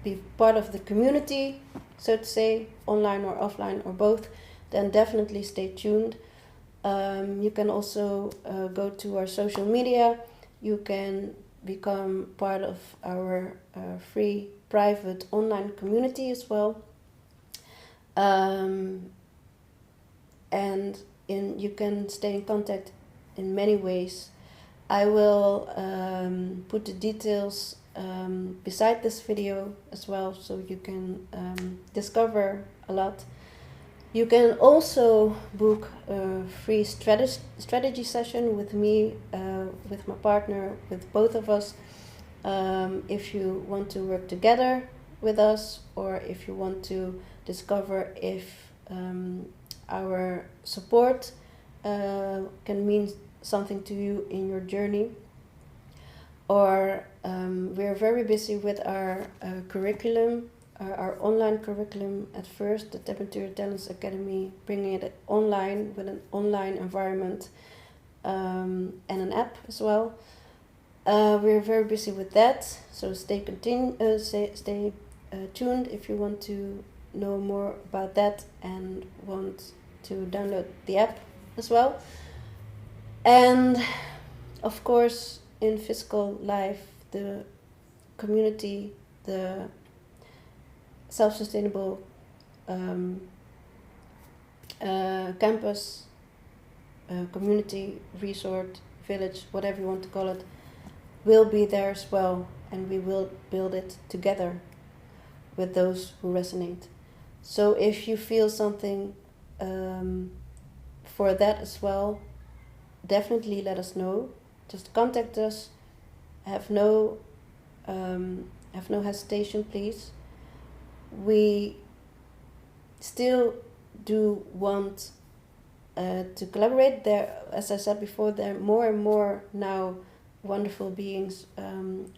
be part of the community, so to say, online or offline or both, then definitely stay tuned. You can also go to our social media. You can become part of our free private online community as well. And you can stay in contact in many ways. I will put the details beside this video as well, so you can discover a lot. You can also book a free strategy session with me, with my partner, with both of us, if you want to work together with us, or if you want to discover if our support can mean something to you in your journey. Or we're very busy with our curriculum, our online curriculum at first, the Temperature Talents Academy, bringing it online with an online environment and an app as well. We're very busy with that, so stay tuned if you want to know more about that and want to download the app as well. And of course, in physical life, the community, the self-sustainable campus, community, resort, village, whatever you want to call it, will be there as well, and we will build it together with those who resonate. So if you feel something for that as well, definitely let us know. Just contact us. Have no hesitation, please. We still do want to collaborate. There, as I said before, there are more and more now wonderful beings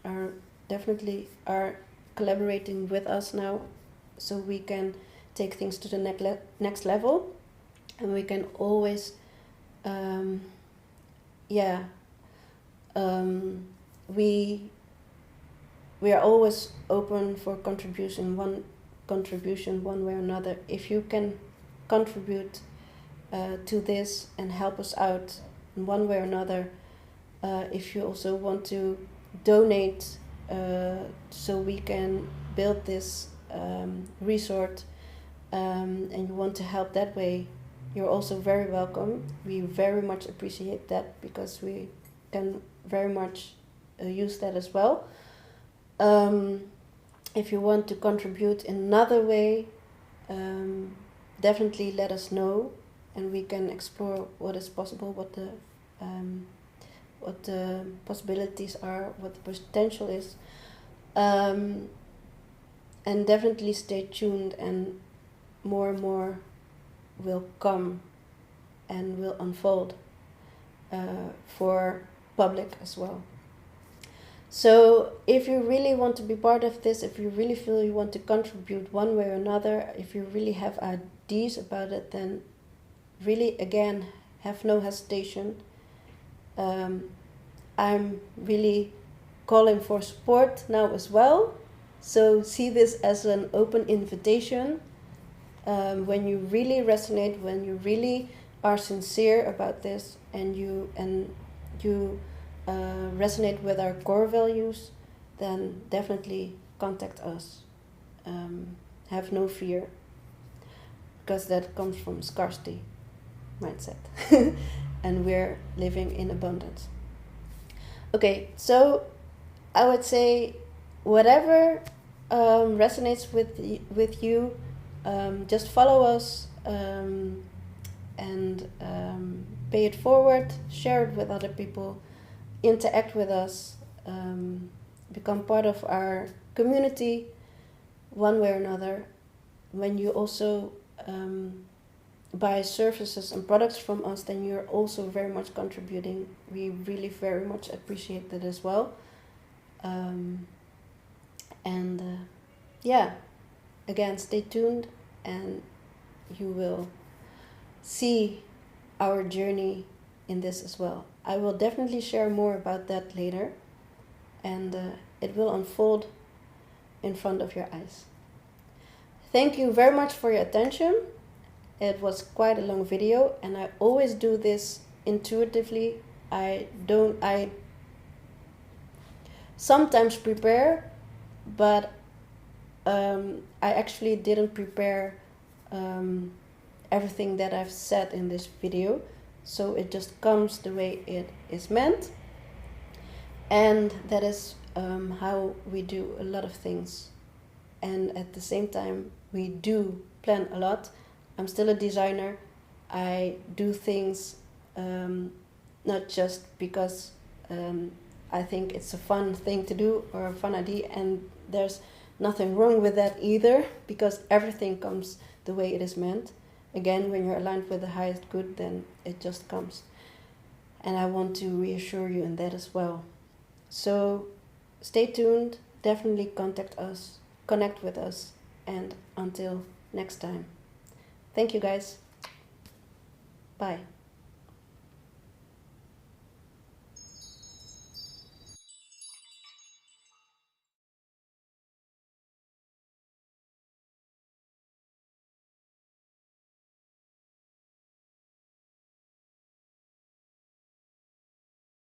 are collaborating with us now, so we can take things to the next level, and we can always we are always open for contribution one way or another. If you can contribute to this and help us out in one way or another, if you also want to donate so we can build this resort, and you want to help that way, you're also very welcome. We very much appreciate that, because we can very much use that as well. If you want to contribute in another way, definitely let us know, and we can explore what is possible, what the possibilities are, what the potential is, and definitely stay tuned, and more will come and will unfold for public as well. So if you really want to be part of this, if you really feel you want to contribute one way or another, if you really have ideas about it, then really, again, have no hesitation. I'm really calling for support now as well. So see this as an open invitation. When you really resonate, when you really are sincere about this, and you resonate with our core values, then definitely contact us. Have no fear, because that comes from scarcity mindset, and we're living in abundance. Okay, so I would say whatever resonates with you, just follow us and pay it forward, share it with other people, interact with us, become part of our community one way or another. When you also buy services and products from us, then you're also very much contributing. We really very much appreciate that as well. And yeah, again, stay tuned, and you will see our journey in this as well. I will definitely share more about that later, and it will unfold in front of your eyes. Thank you very much for your attention. It was quite a long video, and I always do this intuitively. I sometimes prepare, but I actually didn't prepare everything that I've said in this video, so it just comes the way it is meant. And that is how we do a lot of things, and at the same time we do plan a lot. I'm still a designer. I do things not just because I think it's a fun thing to do or a fun idea, and there's nothing wrong with that either, because everything comes the way it is meant. Again, when you're aligned with the highest good, then it just comes. And I want to reassure you in that as well. So stay tuned, definitely contact us, connect with us, and until next time. Thank you guys. Bye.